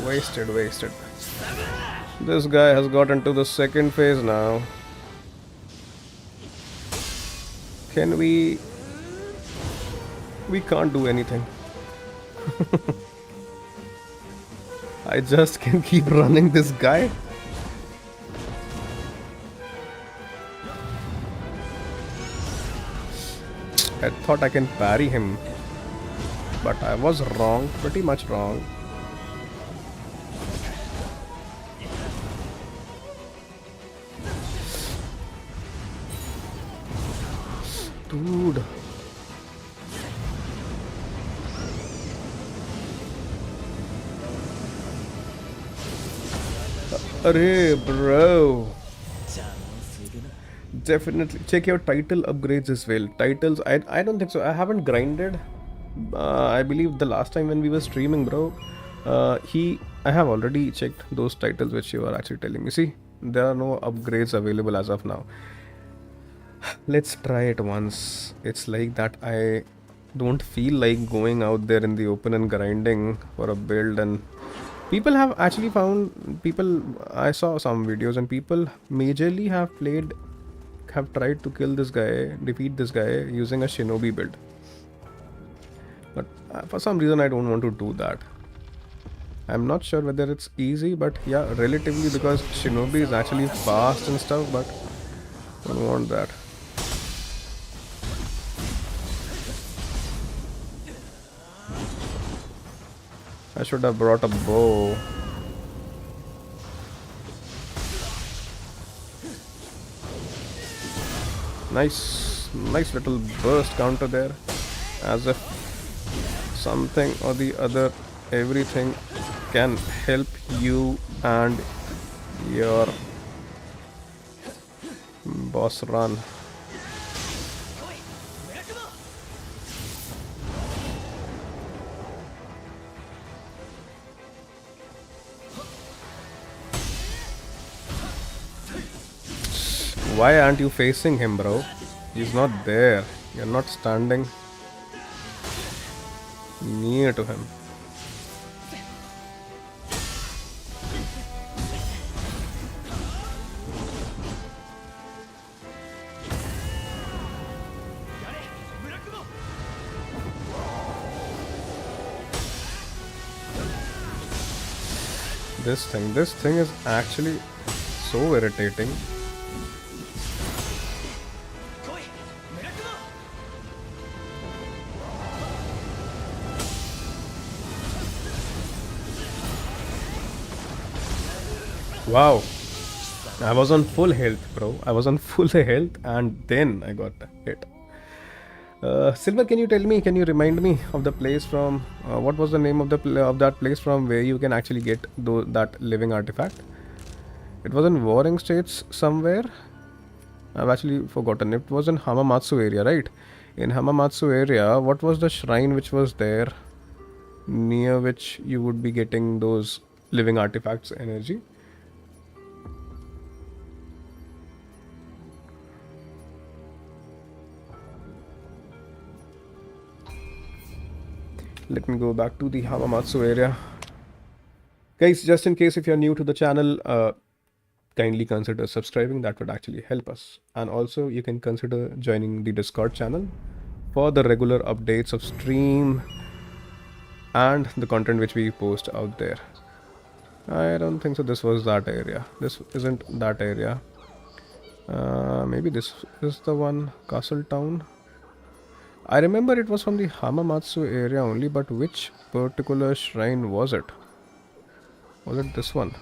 Speaker 1: Wasted. This guy has gotten to the second phase now. Can we can't do anything. I just can keep running this guy. I thought I can parry him, but I was wrong, pretty much wrong. Dude. Arey, bro. Definitely check your title upgrades as well. Titles, I don't think so. I haven't grinded. I believe the last time when we were streaming, bro, I have already checked those titles which you are actually telling me. See, there are no upgrades available as of now. Let's try it once. It's like that I don't feel like going out there in the open and grinding for a build, and people have actually found I saw some videos and people majorly have tried to kill this guy, defeat this guy using a shinobi build. But for some reason I don't want to do that. I'm not sure whether it's easy, but yeah, relatively, because shinobi is actually fast and stuff, but I don't want that. I should have brought a bow. Nice little burst counter there, as if something or the other, everything can help you and your boss run. Why aren't you facing him, bro? He's not there. You're not standing near to him. This thing is actually so irritating. Wow, I was on full health, bro. I was on full health and then I got hit. Silver, can you tell me? Can you remind me of the place from? What was the name of of that place from where you can actually get that living artifact? It was in Warring States somewhere. I've actually forgotten. It was in Hamamatsu area, right? In Hamamatsu area, what was the shrine which was there, near which you would be getting those living artifacts energy? Let me go back to the Hamamatsu area. Guys, just in case if you're new to the channel, kindly consider subscribing. That would actually help us. And also, you can consider joining the Discord channel for the regular updates of stream and the content which we post out there. I don't think so. This was that area. This isn't that area. Maybe this is the one, Castle Town. I remember it was from the Hamamatsu area only, but which particular shrine was it? Was it this one?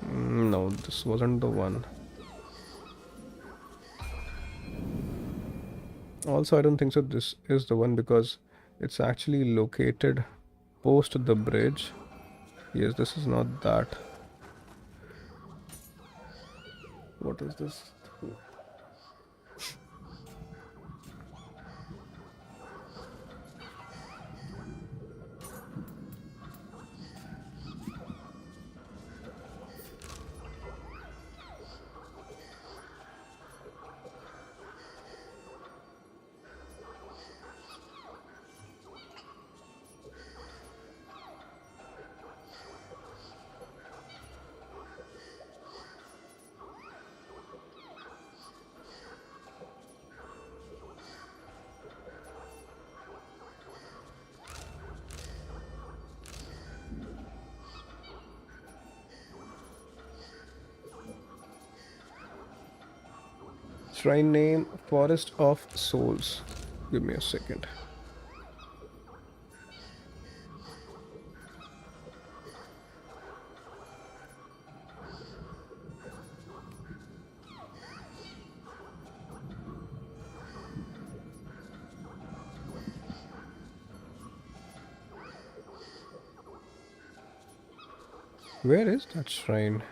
Speaker 1: No, this wasn't the one. Also, I don't think so. This is the one because it's actually located post the bridge. Yes, this is not that. What is this? Shrine name Forest of Souls. Give me a second. Where is that shrine?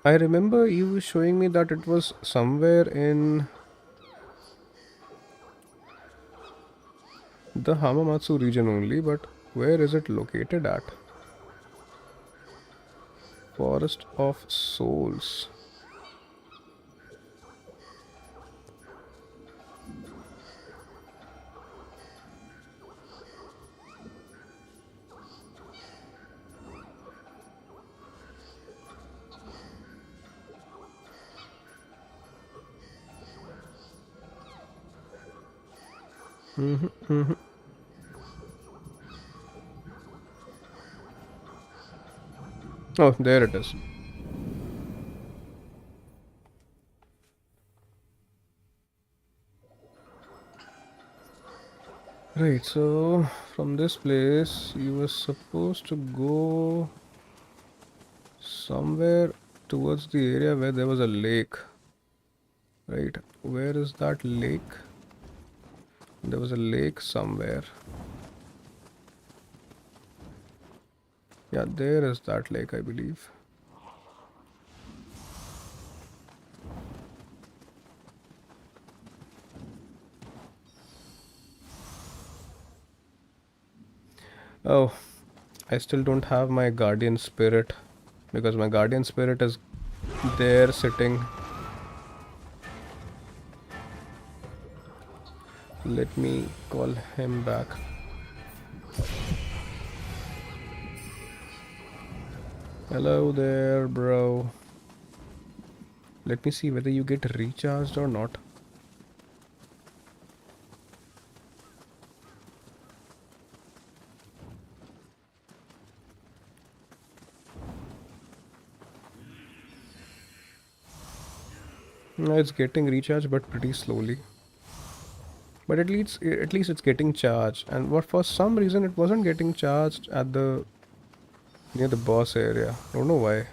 Speaker 1: I remember you showing me that it was somewhere in the Hamamatsu region only, but where is it located at? Forest of Souls. Oh, there it is. Right, so from this place you were supposed to go somewhere towards the area where there was a lake. Right, where is that lake? There was a lake somewhere. Yeah, there is that lake, I believe. Oh, I still don't have my Guardian Spirit because my Guardian Spirit is there sitting. Let me call him back. Hello there, bro. Let me see whether you get recharged or not. No, it's getting recharged, but pretty slowly. But at least it's getting charged. And what for some reason it wasn't getting charged at the near the boss area. Don't know why.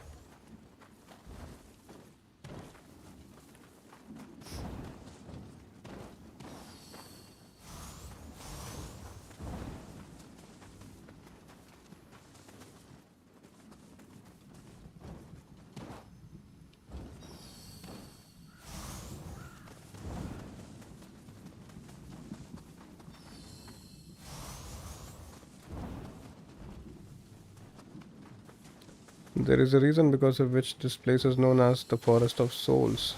Speaker 1: There is a reason because of which this place is known as the Forest of Souls.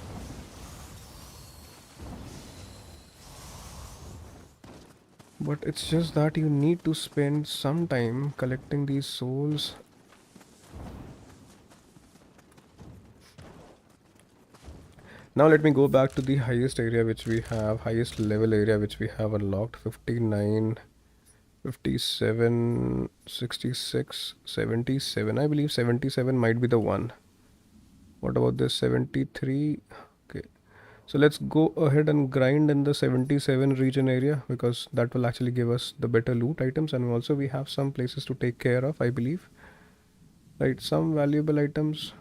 Speaker 1: But it's just that you need to spend some time collecting these souls. Now let me go back to the highest area which we have, highest level area which we have unlocked. 59, 57, 66, 77. I believe 77 might be the one. What about this 73? Okay. So let's go ahead and grind in the 77 region area, because that will actually give us the better loot items, and also we have some places to take care of, I believe. Right, some valuable items.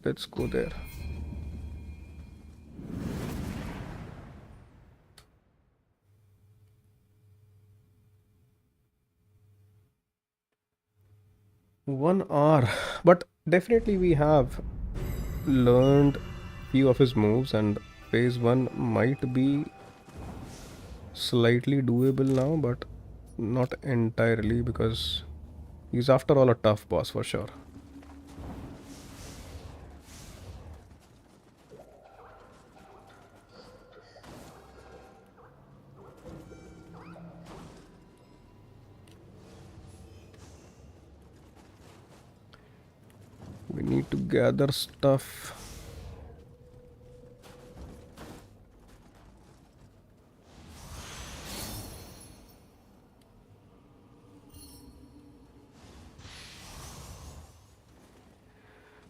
Speaker 1: Let's go there. One hour. But definitely we have learned few of his moves, and phase 1 might be slightly doable now, but not entirely, because he's after all a tough boss for sure. We need to gather stuff.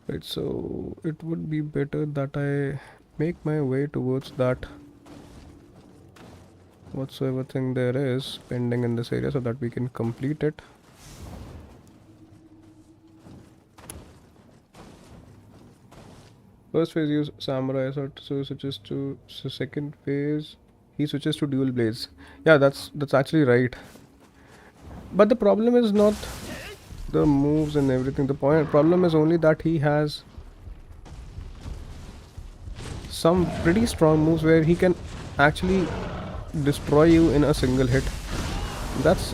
Speaker 1: Right, so it would be better that I make my way towards that whatsoever thing there is pending in this area, so that we can complete it. First phase use samurai sword, so switches to second phase he switches to dual blades. Yeah, that's actually right. But the problem is not the moves and everything. The problem is only that he has some pretty strong moves where he can actually destroy you in a single hit. That's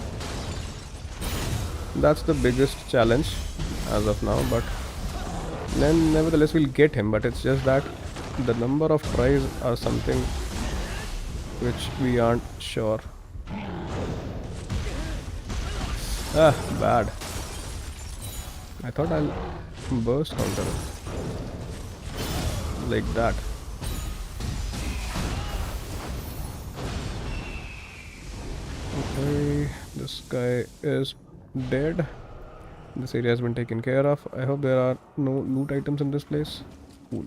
Speaker 1: the biggest challenge as of now, but then nevertheless we'll get him. But it's just that the number of tries are something which we aren't sure. Bad. I thought I'll burst counter it like that. Okay, this guy is dead. This area has been taken care of. I hope there are no loot items in this place. Cool.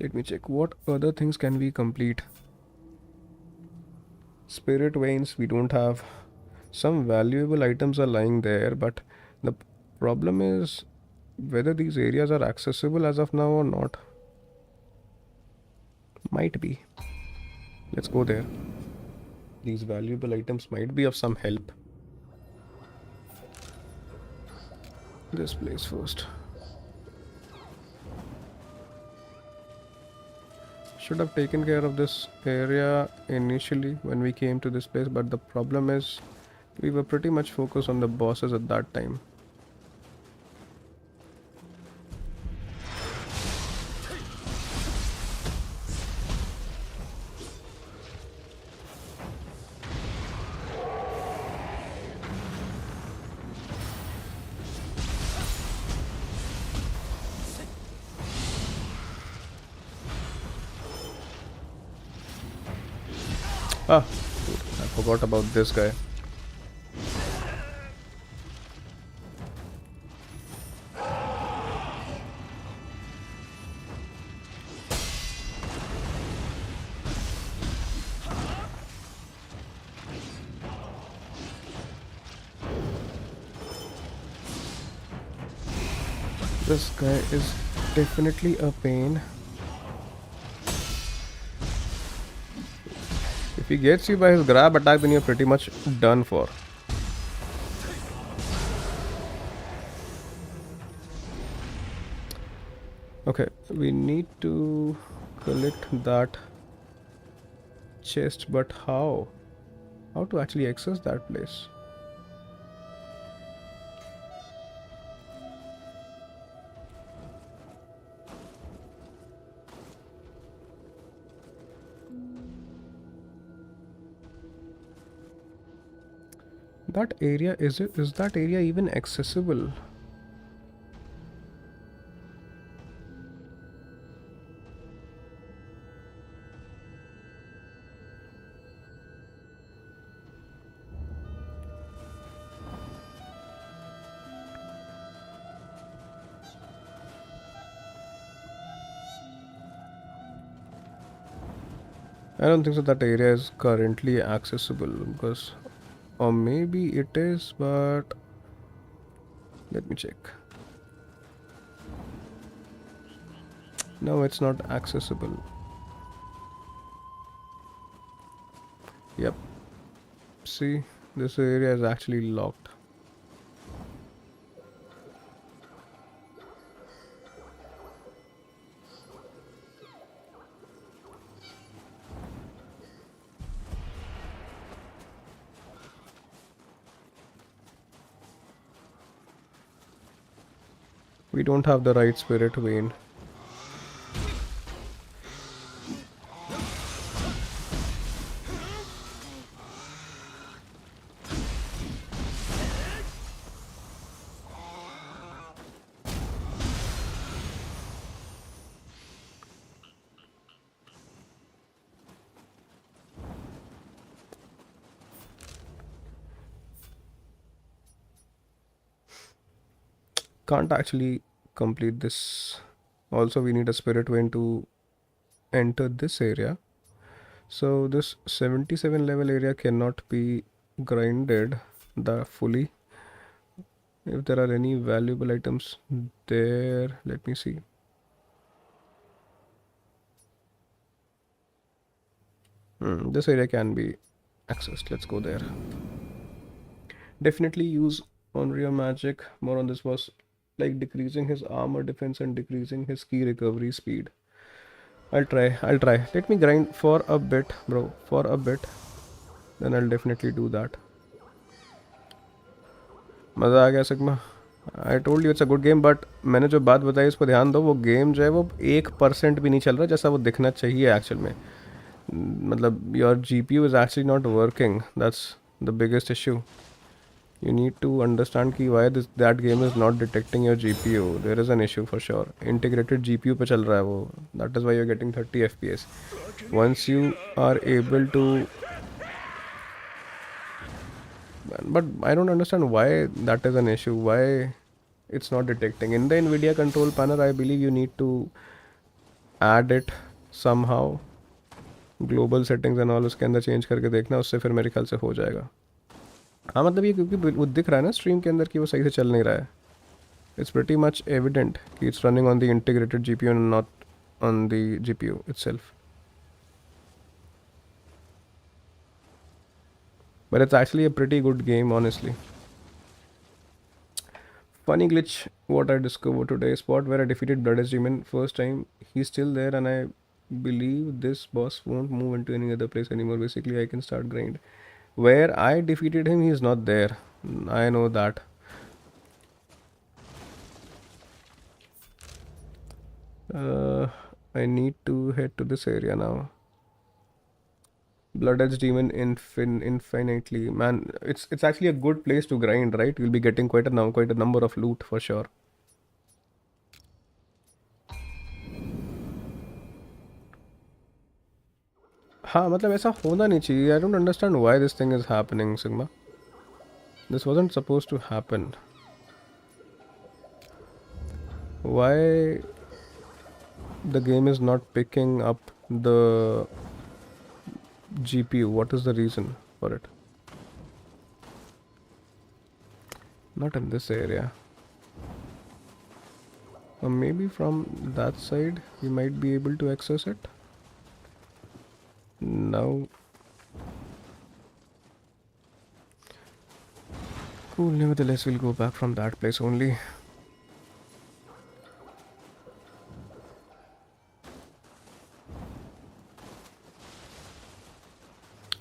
Speaker 1: Let me check what other things can we complete. Spirit veins we don't have. Some valuable items are lying there, but the problem is whether these areas are accessible as of now or not. Might be. Let's go there. These valuable items might be of some help. This place first. Should have taken care of this area initially when we came to this place, but the problem is we were pretty much focused on the bosses at that time. Ah, I forgot about this guy. This guy is definitely a pain. If he gets you by his grab attack, then you're pretty much done for. Okay, we need to collect that chest, but how? How to actually access that place? That area, is that area even accessible? I don't think so that area is currently accessible, because, or maybe it is, but let me check. No, it's not accessible. Yep. See, this area is actually locked. We don't have the right spirit vein. Can't actually complete this. Also, we need a spirit vein to enter this area. So this 77 level area cannot be grinded fully. If there are any valuable items there, let me see. This area can be accessed. Let's go there. Definitely use Unreal Magic. More on this was like decreasing his armor defense and decreasing his key recovery speed. I'll try. Let me grind for a bit, bro. For a bit. Then I'll definitely do that. मज़ा आ गया sigma. I told you it's a good game, but मैंने जो बात बताई उस पर ध्यान दो. वो गेम जो है वो 1% भी नहीं चल रहा जैसा वो दिखना चाहिए एक्चुअल में. मतलब your GPU is actually not working. That's the biggest issue. You need to understand कि why that game is not detecting your GPU. There is an issue for sure. Integrated GPU पे चल रहा है वो. That is why you're getting 30 FPS. Once you are able to, but I don't understand why that is an issue. Why it's not detecting. In the NVIDIA control panel, I believe you need to add it somehow. Global settings and all उसके अंदर change करके देखना, उससे फिर मेरे ख्याल से हो जाएगा. हाँ मतलब ये क्योंकि वो दिख रहा है ना स्ट्रीम के अंदर कि वो सही से चल नहीं रहा है. इट्स प्रीटी मच एविडेंट कि it's running on the integrated GPU and not on the GPU itself. But it's actually a pretty good game, honestly. Funny glitch what I discovered today. Spot where I defeated Bloodless Demon first time. He's still there and I believe this boss won't move into any other place anymore. Basically I can start grind. Where I defeated him, he is not there. I know that. I need to head to this area now. Blood Edge Demon infinitely. Man, it's actually a good place to grind, right? You'll be getting quite a number of loot for sure. हाँ मतलब ऐसा होना नहीं चाहिए. I don't understand why this thing is happening, Sigma. This wasn't supposed to happen. Why the game is not picking up the GPU? What is the reason for it? Not in this area. Or maybe from that side we might be able to access it. Now cool, nevertheless we'll go back from that place only.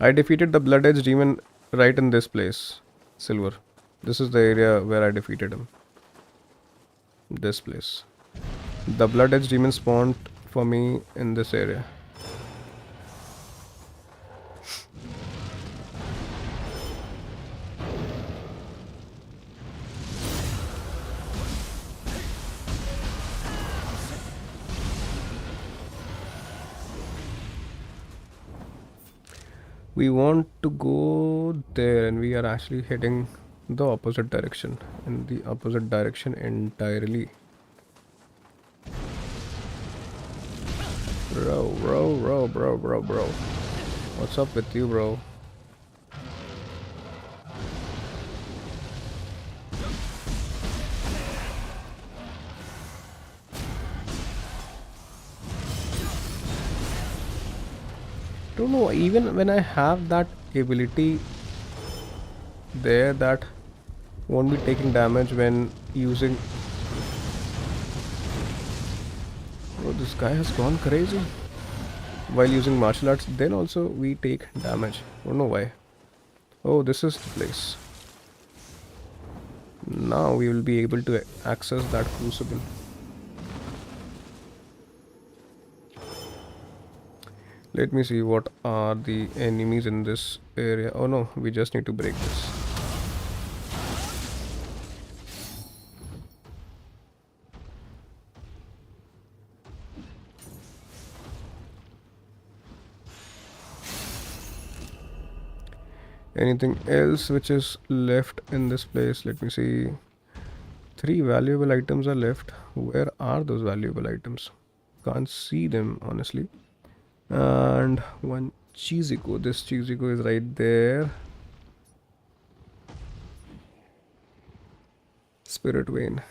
Speaker 1: I defeated the Blood Edge Demon right in this place, Silver. This is the area where I defeated him. This place. The Blood Edge Demon spawned for me in this area. We want to go there, and we are actually heading the opposite direction. In the opposite direction entirely. Bro. What's up with you, bro? Don't know, even when I have that ability there, that won't be taking damage when using. Oh, this guy has gone crazy while using martial arts. Then also we take damage. Don't know why. Oh, this is the place. Now we will be able to access that crucible. Let me see what are the enemies in this area. Oh no, we just need to break this. Anything else which is left in this place? Let me see. 3 valuable items are left. Where are those valuable items? Can't see them honestly. And one Chiziko. This Chiziko is right there. Spirit vein.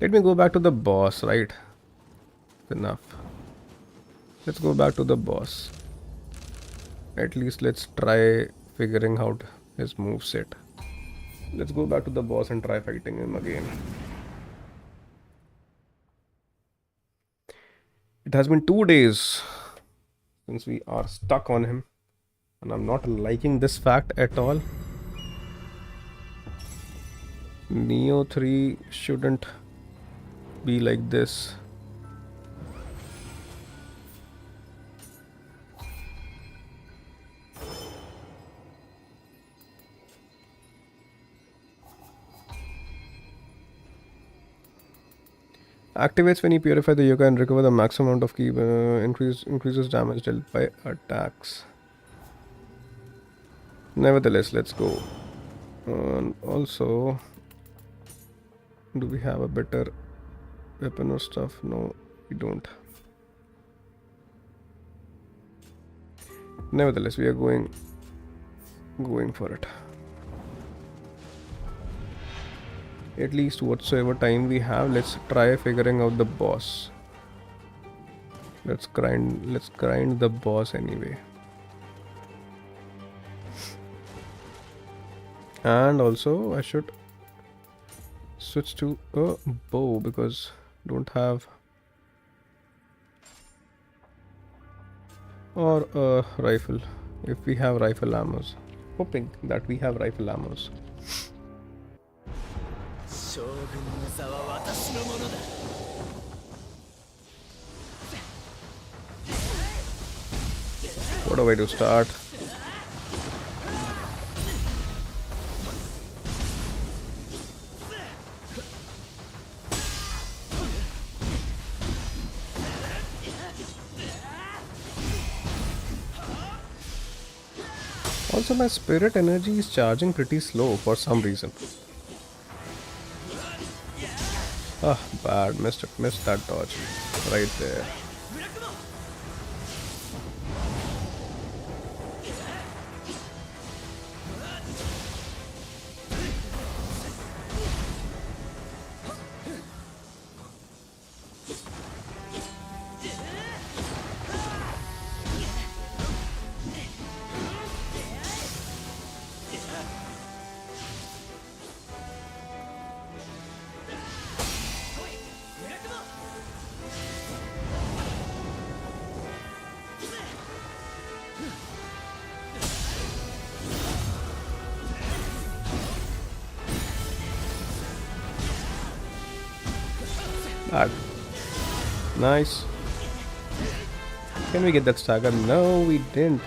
Speaker 1: Let me go back to the boss, right? Enough. Let's go back to the boss. At least let's try figuring out his moveset. Let's go back to the boss and try fighting him again. It has been 2 days since we are stuck on him, and I'm not liking this fact at all. Nioh 3 shouldn't be like this. Activates when you purify the yokai and recover the maximum amount of ki. Increases damage dealt by attacks. Nevertheless, let's go. And also, do we have a better weapon or stuff? No, we don't. Nevertheless, we are going for it. At least whatsoever time we have, let's try figuring out the boss. Let's grind the boss anyway. And also I should switch to a bow because don't have, or a rifle if we have rifle ammos. Hoping that we have rifle ammos. What a way to start. Also, my spirit energy is charging pretty slow for some reason. Ah, bad. Missed that dodge. Right there. Bad. Nice. Can we get that stagger? No, we didn't.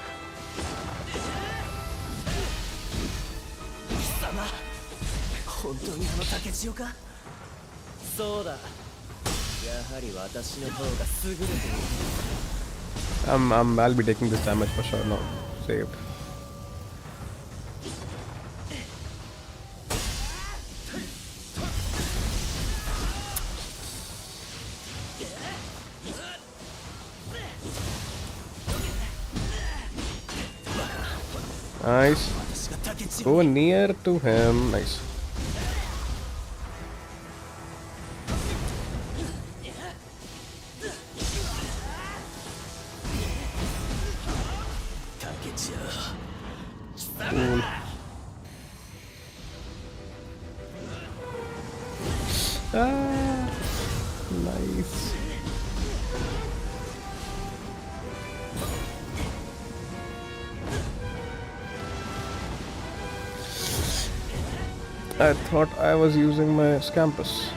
Speaker 1: I'll be taking this damage for sure now. Saved. Nice. Go near to him. Nice. Cool. Ah, nice. I thought I was using my Scampus.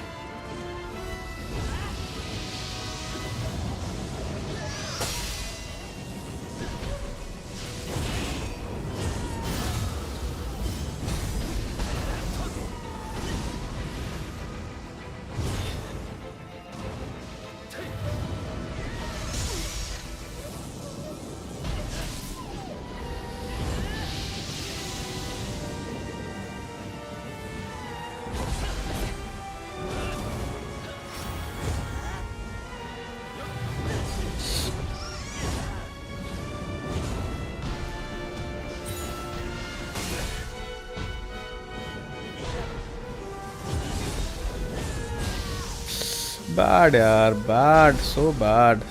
Speaker 1: Bad, yaar. Bad. So bad.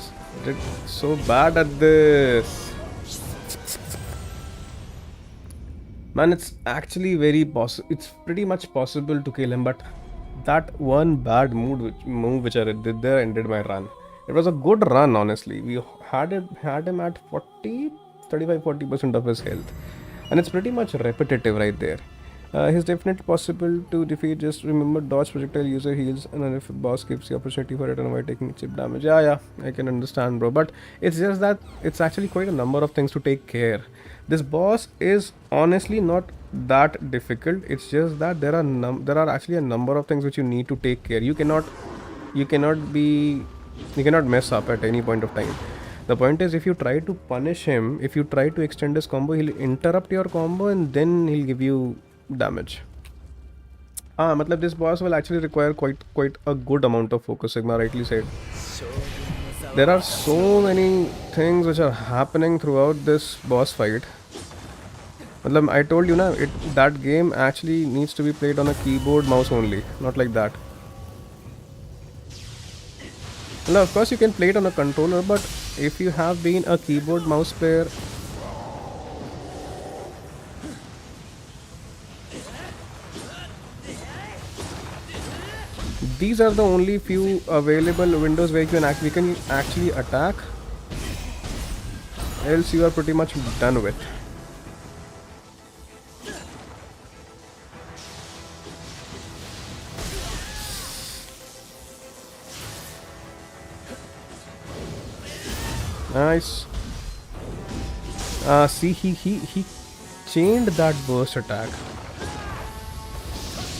Speaker 1: Did so bad at this. Man, it's actually very possible. It's pretty much possible to kill him, but that one bad move which I did there ended my run. It was a good run, honestly. We had him at 40, 35-40% of his health, and it's pretty much repetitive right there. He's definitely possible to defeat. Just remember, dodge projectile, user heals, and then if a boss gives the opportunity for it, and avoid taking chip damage. Yeah, I can understand, bro. But it's just that it's actually quite a number of things to take care. This boss is honestly not that difficult. It's just that there are actually a number of things which you need to take care. You cannot mess up at any point of time. The point is, if you try to punish him, if you try to extend his combo, he'll interrupt your combo and then he'll give you damage. Matlab this boss will actually require quite a good amount of focus, Sigma rightly said. There are so many things which are happening throughout this boss fight. Matlab, I told you na, that game actually needs to be played on a keyboard mouse only, not like that. Well, of course you can play it on a controller, but if you have been a keyboard mouse player, these are the only few available windows where we can actually attack, else you are pretty much done with. Nice. See, he chained that burst attack.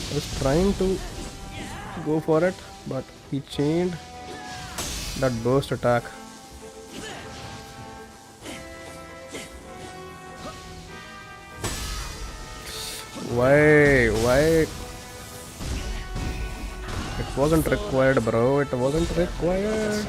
Speaker 1: I was trying to go for it, but he chained that burst attack. Why? It wasn't required, bro. It wasn't required.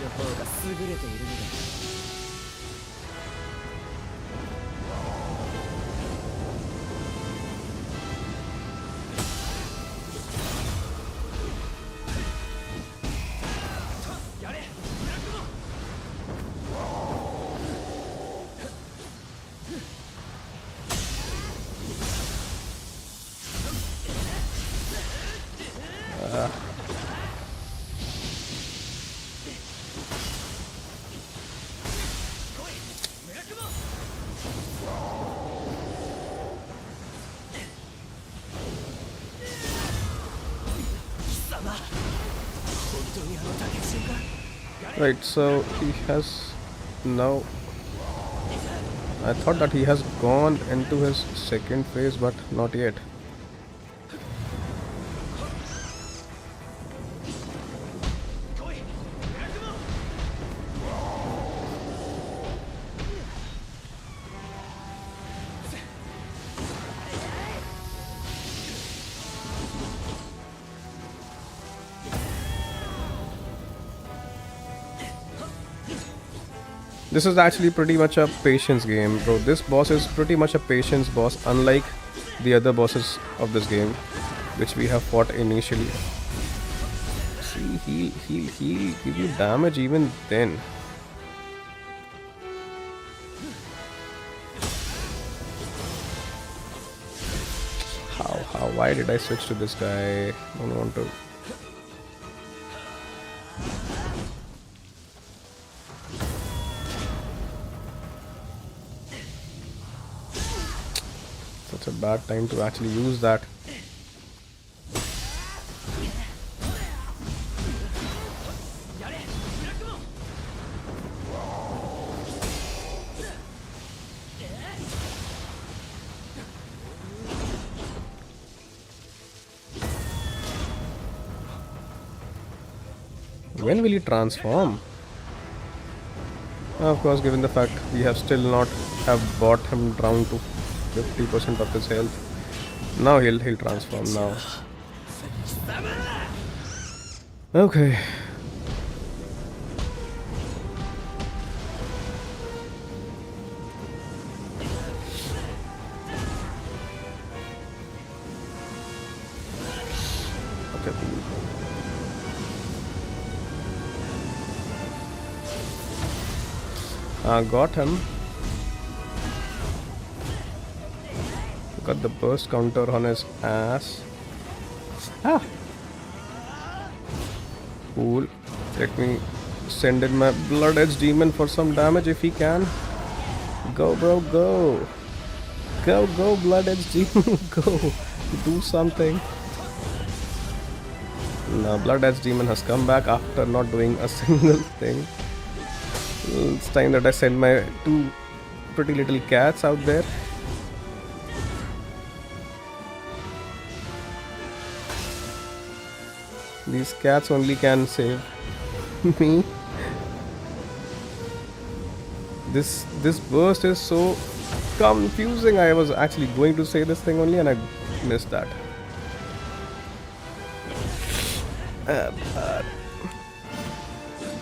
Speaker 1: Right, so he has now. I thought that he has gone into his second phase, but not yet. This is actually pretty much a patience game, bro. This boss is pretty much a patience boss, unlike the other bosses of this game, which we have fought initially. See, he'll give you damage even then. How? Why did I switch to this guy? I don't want to. Such a bad time to actually use that. When will he transform? Of course, given the fact we have still not have brought him down to 50% of his health. Now he'll transform now. Okay. Got him. Got the burst counter on his ass. Ah! Cool. Let me send in my blood edge demon for some damage if he can. Go, bro, go. Go, blood edge demon. Go. Do something. Now, blood edge demon has come back after not doing a single thing. It's time that I send my 2 pretty little cats out there. These cats only can save me. This burst is so confusing. I was actually going to say this thing only and I missed that.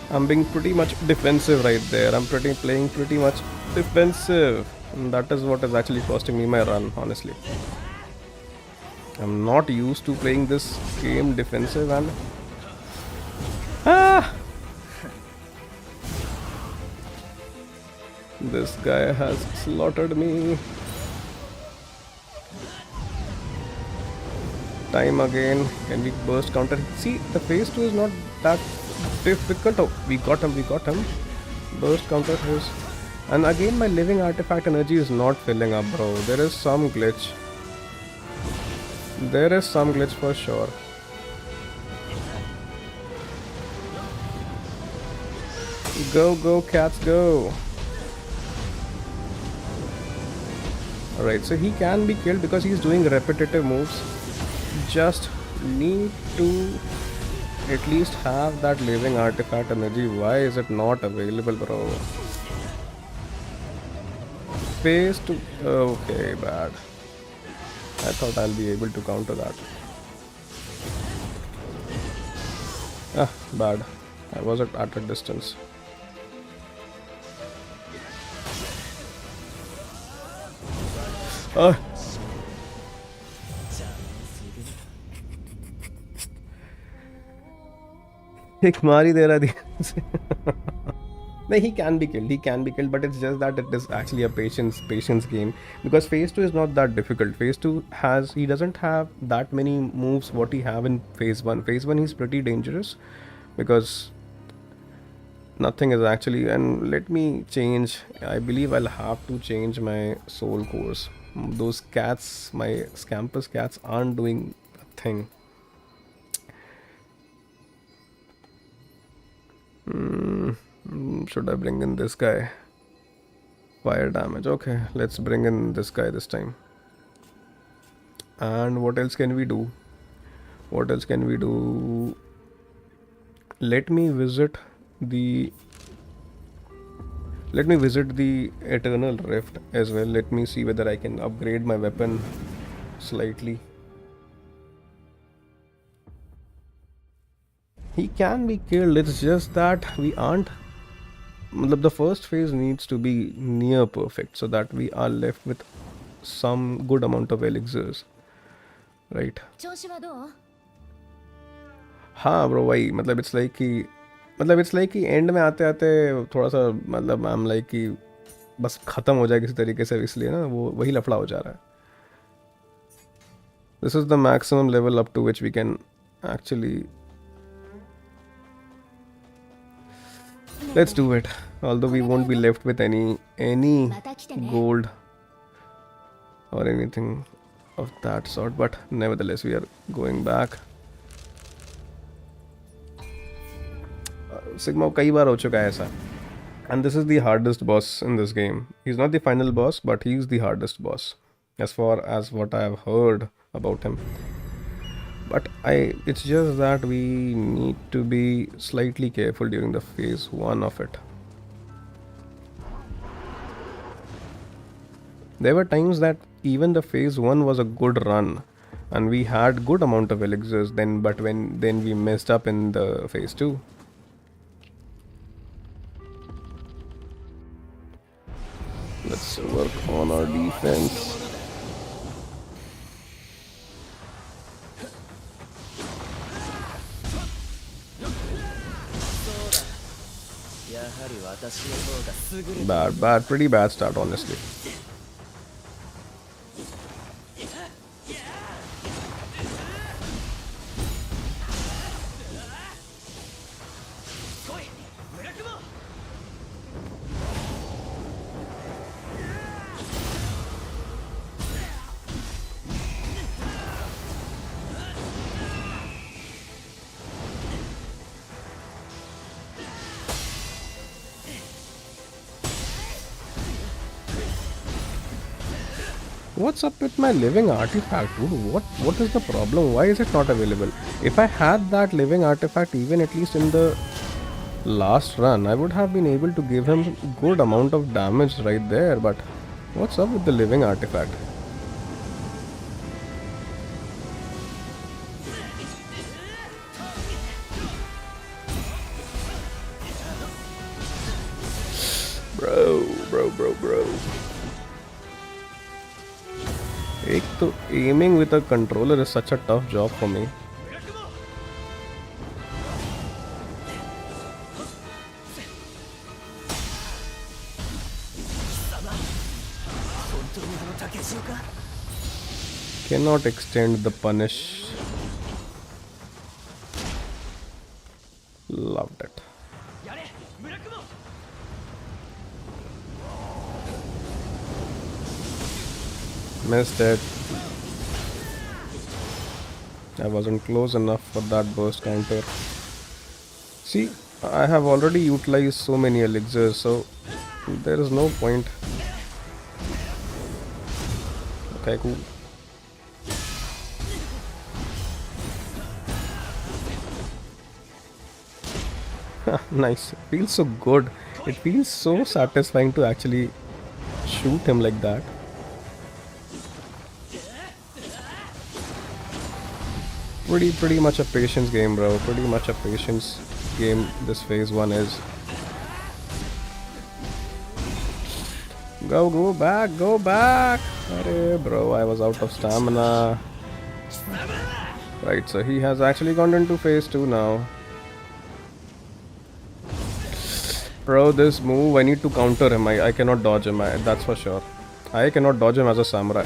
Speaker 1: I'm being pretty much defensive right there. I'm playing pretty much defensive. And that is what is actually costing me my run, honestly. I'm not used to playing this game defensive and... Ah! This guy has slaughtered me. Time again. Can we burst counter? See, the phase 2 is not that difficult. Oh, we got him. Burst counter is... And again my living artifact energy is not filling up, bro. There is some glitch. For sure. Go, cats, go. Alright, so he can be killed because he's doing repetitive moves. Just need to at least have that living artifact energy. Why is it not available, bro? Phase 2. Okay, bad. I thought I'll be able to counter that. Ah, bad. I was at a distance. एक मार ही दे रहा थी. No, he can be killed, but it's just that it is actually a patience game, because phase 2 is not that difficult. Phase 2 he doesn't have that many moves what he have in phase 1. Phase 1 he's pretty dangerous because nothing is actually... And let me change. I believe I'll have to change my soul cores. Those cats, my Scampus cats, aren't doing a thing. Should I bring in this guy? Fire damage. Okay, let's bring in this guy this time. And what else can we do? Let me visit the Eternal Rift as well. Let me see whether I can upgrade my weapon slightly. He can be killed. It's just that we aren't the first phase needs to be near perfect so that we are left with some good amount of elixirs, right? हाँ bro वही it's like कि end में आते आते थोड़ा सा I'm like कि बस ख़त्म हो जाए किसी तरीके से, इसलिए ना वो वही लफड़ा हो जा रहा है. This is the maximum level up to which we can actually. Let's do it. Although we won't be left with any gold or anything of that sort, but nevertheless we are going back. Sigma कई बार हो चुका है ऐसा. And this is the hardest boss in this game. He's not the final boss, but he's the hardest boss as far as what I have heard about him. But it's just that we need to be slightly careful during the phase 1 of it. There were times that even the phase 1 was a good run and we had good amount of elixirs then, but then we messed up in the phase 2. Let's work on our defense. Bad, pretty bad start, honestly. What's up with my living artifact? What is the problem? Why is it not available? If I had that living artifact even at least in the last run, I would have been able to give him good amount of damage right there, but what's up with the living artifact? Bro. Aiming with a controller is such a tough job for me. Cannot extend the punish. Loved it. Missed it. I wasn't close enough for that burst counter. See, I have already utilized so many elixirs, so there is no point. Okay, cool. Nice. It feels so good. It feels so satisfying to actually shoot him like that. Pretty much a patience game, bro. Pretty much a patience game this phase 1 is. Go back. Arey, bro, I was out of stamina. Right, so he has actually gone into phase 2 now. Bro, this move, I need to counter him. I cannot dodge him, that's for sure. I cannot dodge him as a samurai.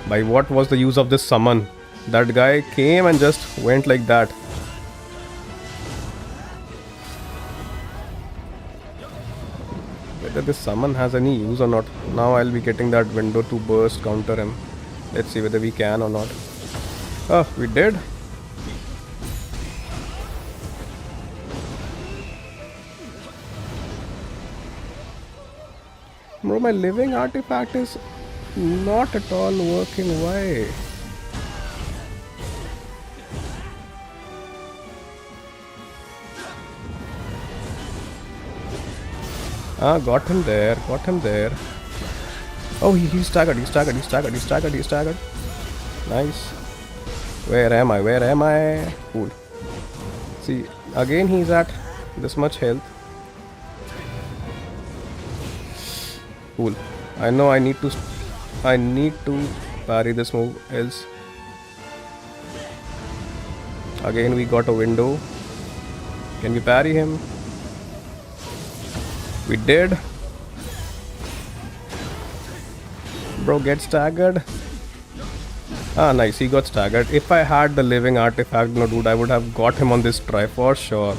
Speaker 1: By what was the use of this summon? That guy came and just went like that. Whether this summon has any use or not. Now I'll be getting that window to burst counter him. Let's see whether we can or not. Oh, we did. Bro, my living artifact is not at all working. Why? Got him there. Oh, he's staggered. Nice. Where am I? Where am I? Cool. See, again he's at this much health. Cool. I know I need to parry this move, else. Again we got a window. Can we parry him? We did. Bro gets staggered. Ah, nice, he got staggered. If I had the living artifact, no dude, I would have got him on this try for sure.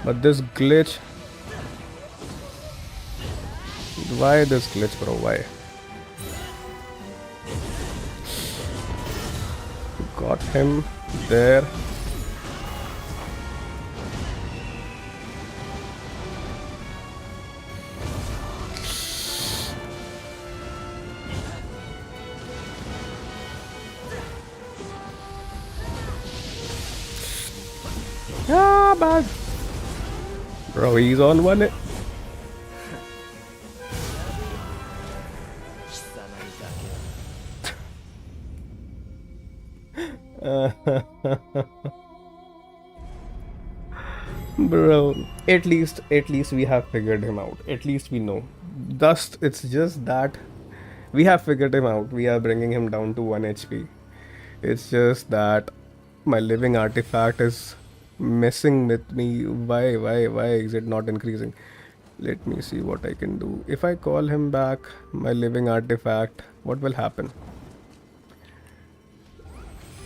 Speaker 1: But this glitch... Why this glitch, bro? Why? Got him there. Ah, bad. Bro, he's on one. Bro, at least we have figured him out. At least we know. Thus, it's just that we have figured him out. We are bringing him down to 1 HP. It's just that my living artifact is messing with me. Why is it not increasing? Let me see what I can do. If I call him back, my living artifact, what will happen?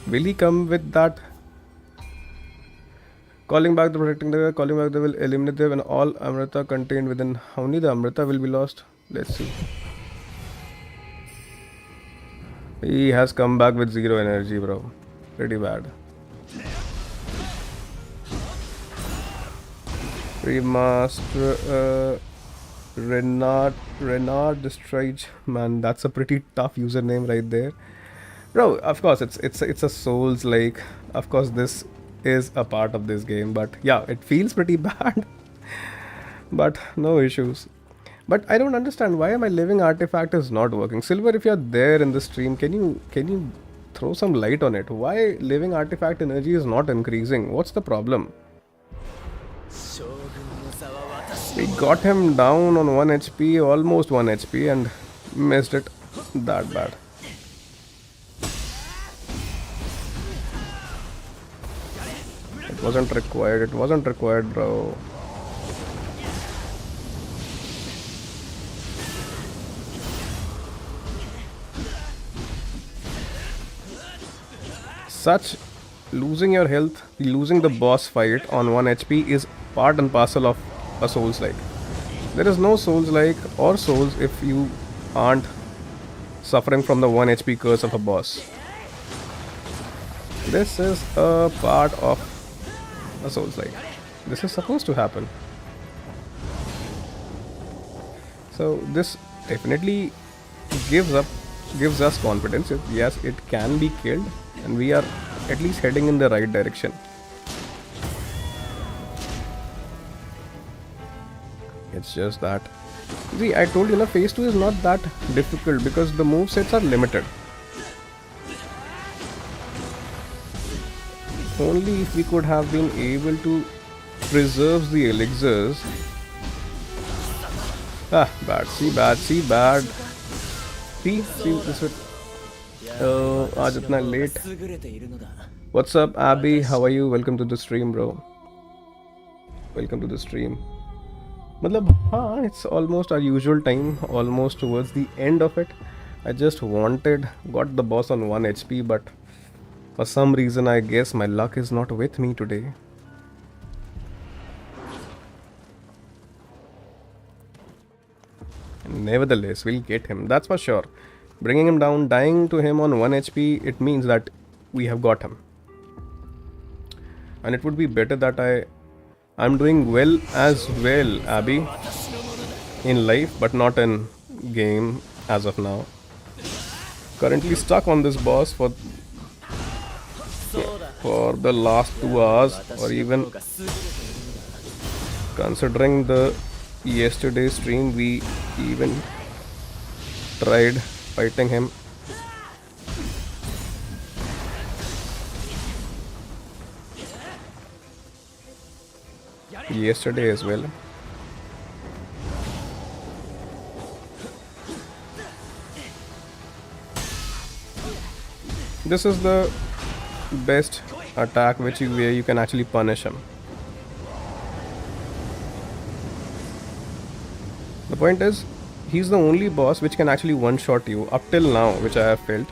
Speaker 1: Will he come with that? Calling back the protecting the calling back the will eliminate them and all Amrita contained within how many the Amrita will be lost? Let's see. He has come back with 0 energy, bro. Pretty bad. Remaster Renard Destroyed. Man, that's a pretty tough username right there. Bro, of course it's a Souls like. Of course this is a part of this game, but yeah, it feels pretty bad. But no issues. But I don't understand why my living artifact is not working. Silver, if you're there in the stream, can you throw some light on it? Why living artifact energy is not increasing? What's the problem? We got him down on 1 HP, almost 1 HP, and missed it that bad. It wasn't required, bro. Such losing your health, losing the boss fight on 1 HP is part and parcel of a Souls like. There is no Souls like or Souls if you aren't suffering from the 1 HP curse of a boss. This is a part of a Souls like. This is supposed to happen. So this definitely gives us confidence. Yes, it can be killed, and we are at least heading in the right direction. It's just that, see, I told you, phase 2 is not that difficult because the movesets are limited. Only if we could have been able to preserve the elixirs. Ah, bad. See, bad. See this would. Aaj itna late. What's up, Abby? How are you? Welcome to the stream, bro. Welcome to the stream. It's almost our usual time, almost towards the end of it. I just got the boss on 1 HP, but for some reason I guess my luck is not with me today. Nevertheless, we'll get him, that's for sure. Bringing him down, dying to him on 1 HP, it means that we have got him. And it would be better that I'm doing well as well, Abby, in life, but not in game as of now. Currently stuck on this boss for the last 2 hours, or even considering the yesterday stream, we even tried fighting him. yesterday as well. This is the best attack where you can actually punish him. The point is, he's the only boss which can actually one-shot you up till now, which I have felt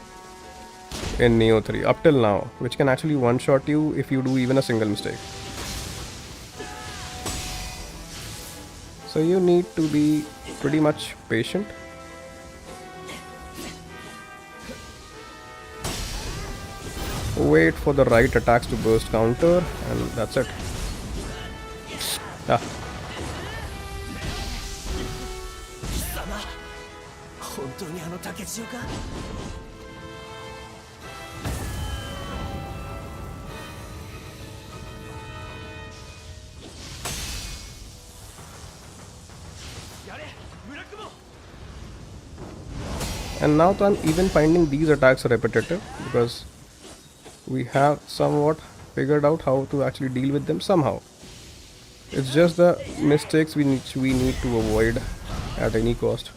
Speaker 1: in Nioh 3. Up till now, which can actually one-shot you if you do even a single mistake. So you need to be pretty much patient. Wait for the right attacks to burst counter, and that's it. Ah. And now I'm even finding these attacks repetitive because we have somewhat figured out how to actually deal with them somehow. It's just the mistakes we need to avoid at any cost.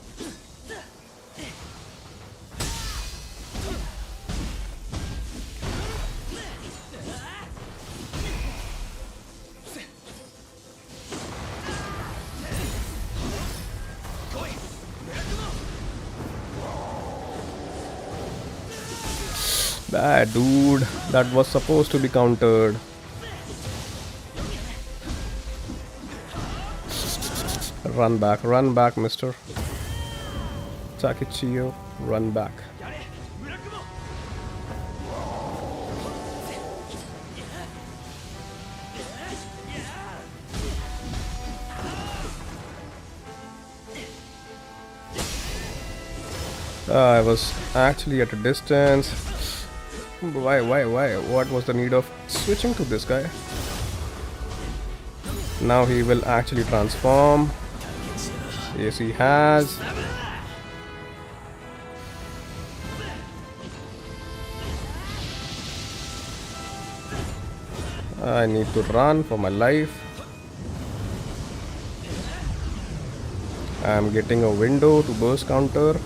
Speaker 1: Bad dude, that was supposed to be countered. Run back, mister. Takechiyo, run back. I was actually at a distance. Why? What was the need of switching to this guy? Now he will actually transform. Yes, he has. I need to run for my life. I'm getting a window to burst counter.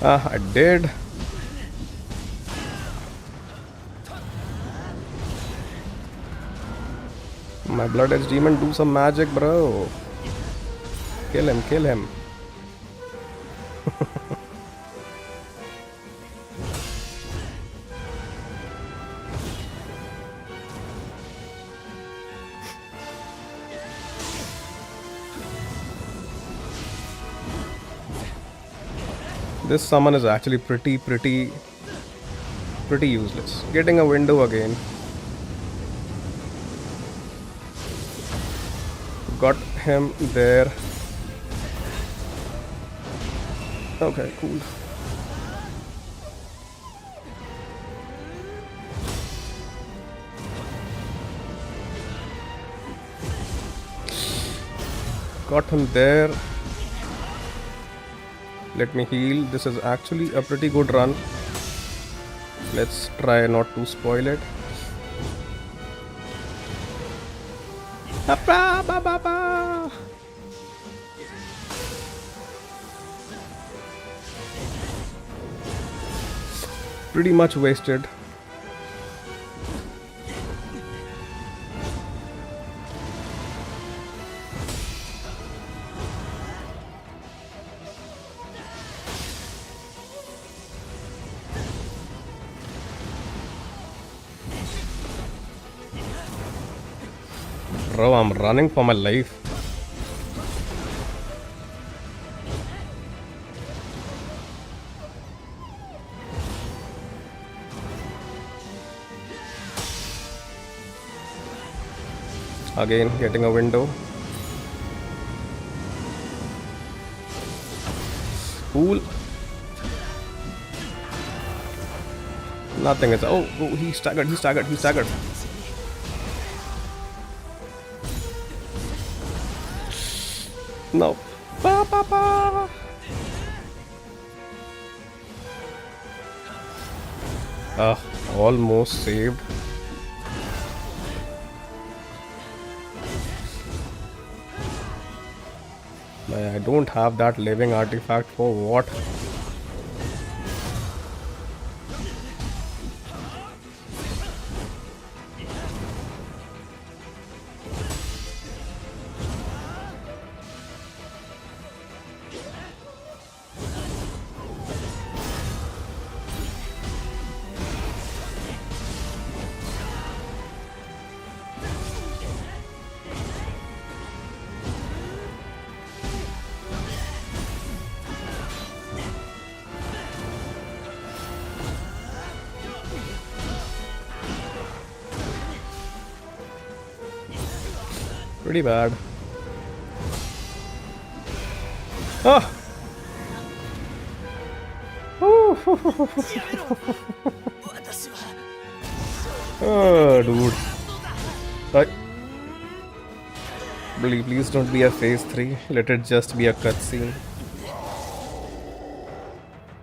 Speaker 1: I did. My blood edge demon, do some magic, bro. Kill him. This summon is actually pretty useless. Getting a window again. Got him there. Okay, cool. Got him there. Let me heal. This is actually a pretty good run. Let's try not to spoil it. Pretty much wasted. Bro, I'm running for my life. Again, getting a window. Cool. Nothing is. Oh, he staggered. No. Almost saved. I don't have that living artifact for what? Pretty bad. Ah! Oh, dude. Please don't be a phase 3. Let it just be a cutscene.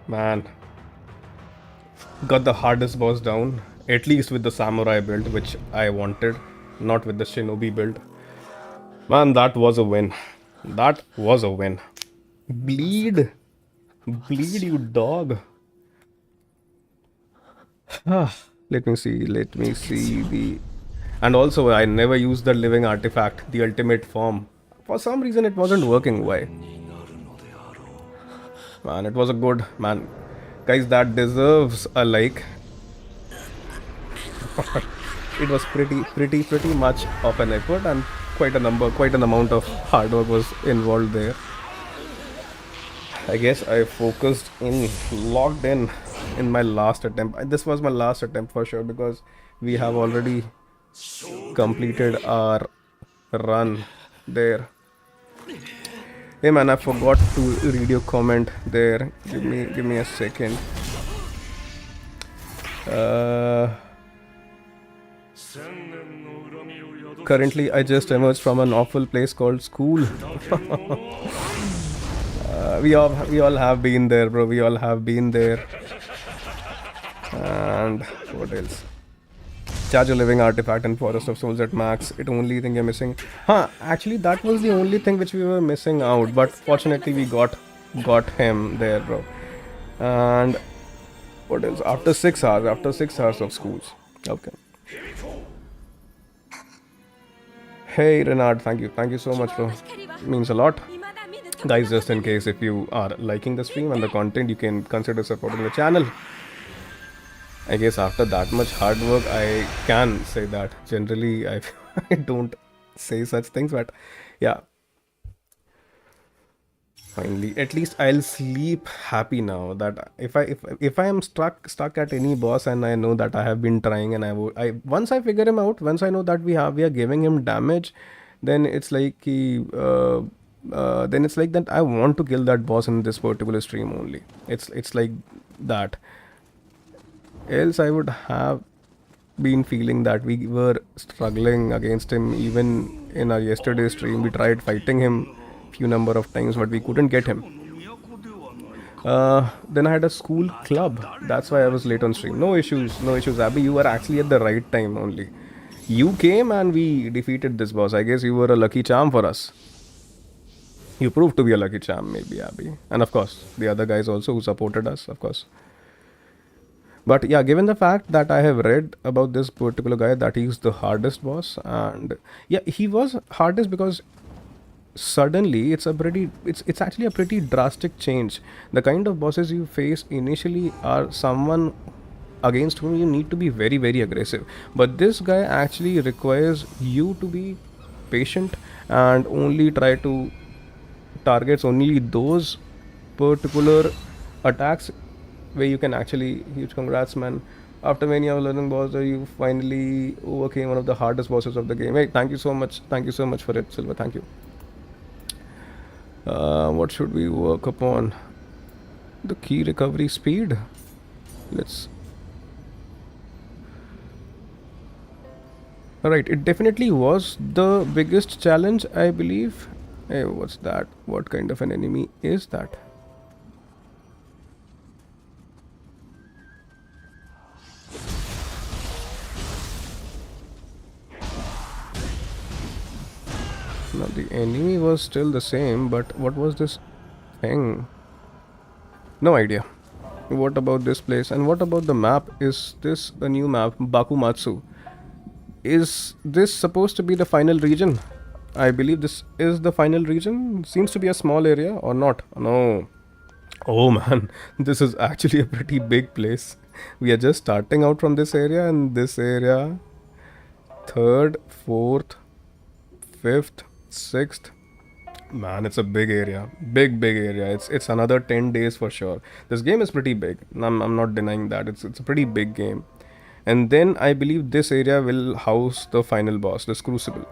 Speaker 1: Man. Got the hardest boss down. At least with the samurai build, which I wanted. Not with the shinobi build. Man, that was a win. That was a win. Bleed. Bleed, you dog. Let me see. Let me see the... And also, I never used the living artifact, the ultimate form. For some reason, it wasn't working. Why? Man, it was a good... Man, guys, that deserves a like. It was pretty much of an effort, and quite an amount of hard work was involved there. I guess I focused in, logged in my last attempt. This was my last attempt for sure, because we have already completed our run there. Hey man, I forgot to read your comment there. Give me a second. Currently, I just emerged from an awful place called school. We all have been there, bro. We all have been there. And what else? Charge a living artifact in Forest of Souls at max. It only thing you're missing. Actually, that was the only thing which we were missing out. But fortunately, we got him there, bro. And what else? After 6 hours. After 6 hours of schools. Okay. Hey Renard, thank you so much, bro. Means a lot. Guys, just in case if you are liking the stream and the content, you can consider supporting the channel. I guess after that much hard work, I can say that. Generally, I don't say such things, but yeah. Finally, at least I'll sleep happy now. That if I am stuck at any boss, and I know that I have been trying, and once I figure him out, once I know that we are giving him damage, then it's like that I want to kill that boss in this particular stream only. It's like that. Else I would have been feeling that we were struggling against him. Even in our yesterday's stream, we tried fighting him few number of times, but we couldn't get him. Then I had a school club. That's why I was late on stream. No issues, Abby. You were actually at the right time only. You came and we defeated this boss. I guess you were a lucky charm for us. You proved to be a lucky charm, maybe, Abby. And of course, the other guys also who supported us, of course. But yeah, given the fact that I have read about this particular guy, that he's the hardest boss, and yeah, he was hardest because suddenly it's actually a pretty drastic change. The kind of bosses you face initially are someone against whom you need to be very, very aggressive, but this guy actually requires you to be patient and only try to targets only those particular attacks where you can actually. Huge congrats, man. After many hours learning boss, you finally overcame one of the hardest bosses of the game. Hey, thank you so much for it, Silver. Thank you. What should we work upon? The key recovery speed. Alright, it definitely was the biggest challenge, I believe. Hey, what's that? What kind of an enemy is that? Now the enemy was still the same, but what was this thing? No idea. What about this place? And what about the map? Is this a new map? Bakumatsu. Is this supposed to be the final region? I believe this is the final region. Seems to be a small area or not? No. Oh man, this is actually a pretty big place. We are just starting out from this area, and this area, third, fourth, fifth, sixth. Man, it's a big area. Big area. It's another 10 days for sure. This game is pretty big. I'm not denying that. It's a pretty big game. And then I believe this area will house the final boss, this Crucible.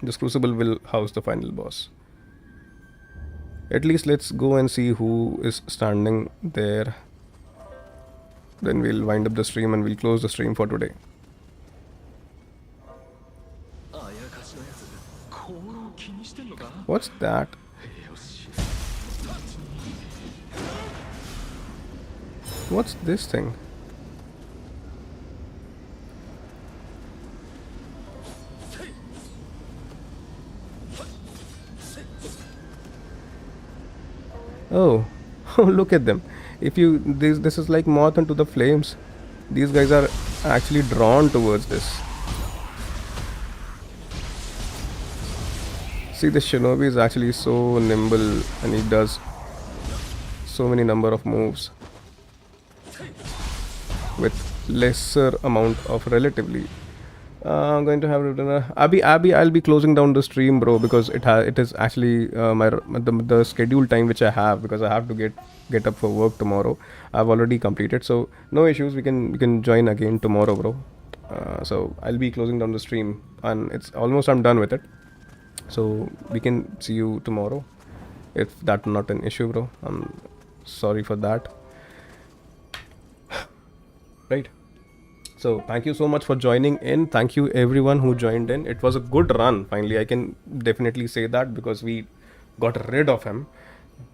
Speaker 1: This Crucible will house the final boss. At least let's go and see who is standing there. Then we'll wind up the stream and we'll close the stream for today. What's that? What's this thing? Oh, look at them. If you this is like moth into the flames. These guys are actually drawn towards this. See, the shinobi is actually so nimble and he does so many number of moves with lesser amount of relatively. I'm going to have dinner. Abby, I'll be closing down the stream, bro, because it is actually the scheduled time which I have, because I have to get up for work tomorrow. I've already completed, so no issues. We can join again tomorrow, bro. So I'll be closing down the stream, and it's almost I'm done with it. So we can see you tomorrow, if that's not an issue, bro. I'm sorry for that. Right. So thank you so much for joining in. Thank you everyone who joined in. It was a good run. Finally, I can definitely say that, because we got rid of him,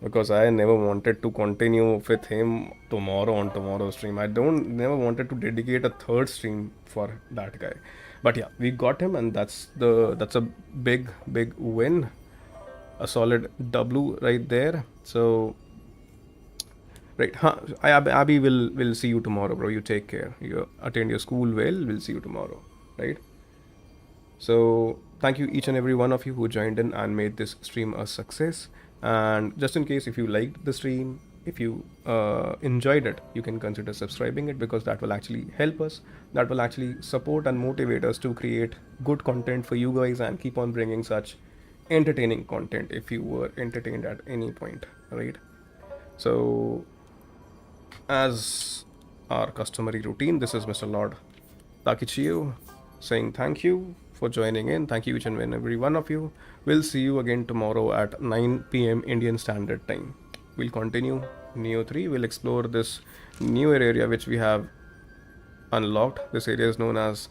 Speaker 1: because I never wanted to continue with him tomorrow on tomorrow's stream. I never wanted to dedicate a third stream for that guy. But yeah, we got him, and that's a big win. A solid W right there. So right, Abby will see you tomorrow, bro. You take care. You attend your school well. We'll see you tomorrow, right? So thank you each and every one of you who joined in and made this stream a success. And just in case, if you liked the stream, if you enjoyed it, you can consider subscribing it, because that will actually help us. That will actually support and motivate us to create good content for you guys and keep on bringing such entertaining content if you were entertained at any point, right? So, as our customary routine, this is Mr. Lord Takechiyo saying thank you for joining in. Thank you each and every one of you. We'll see you again tomorrow at 9 p.m. Indian Standard Time. We'll continue Nioh 3. We'll explore this newer area which we have unlocked. This area is known as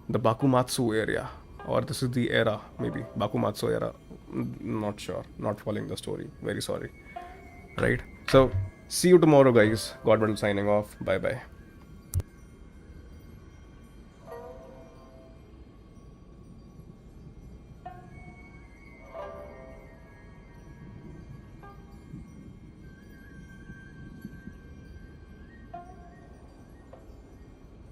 Speaker 1: the Bakumatsu area, or this is the era, maybe Bakumatsu era. Not sure. Not following the story. Very sorry. Right? So, see you tomorrow, guys. GoDMetal's signing off. Bye bye.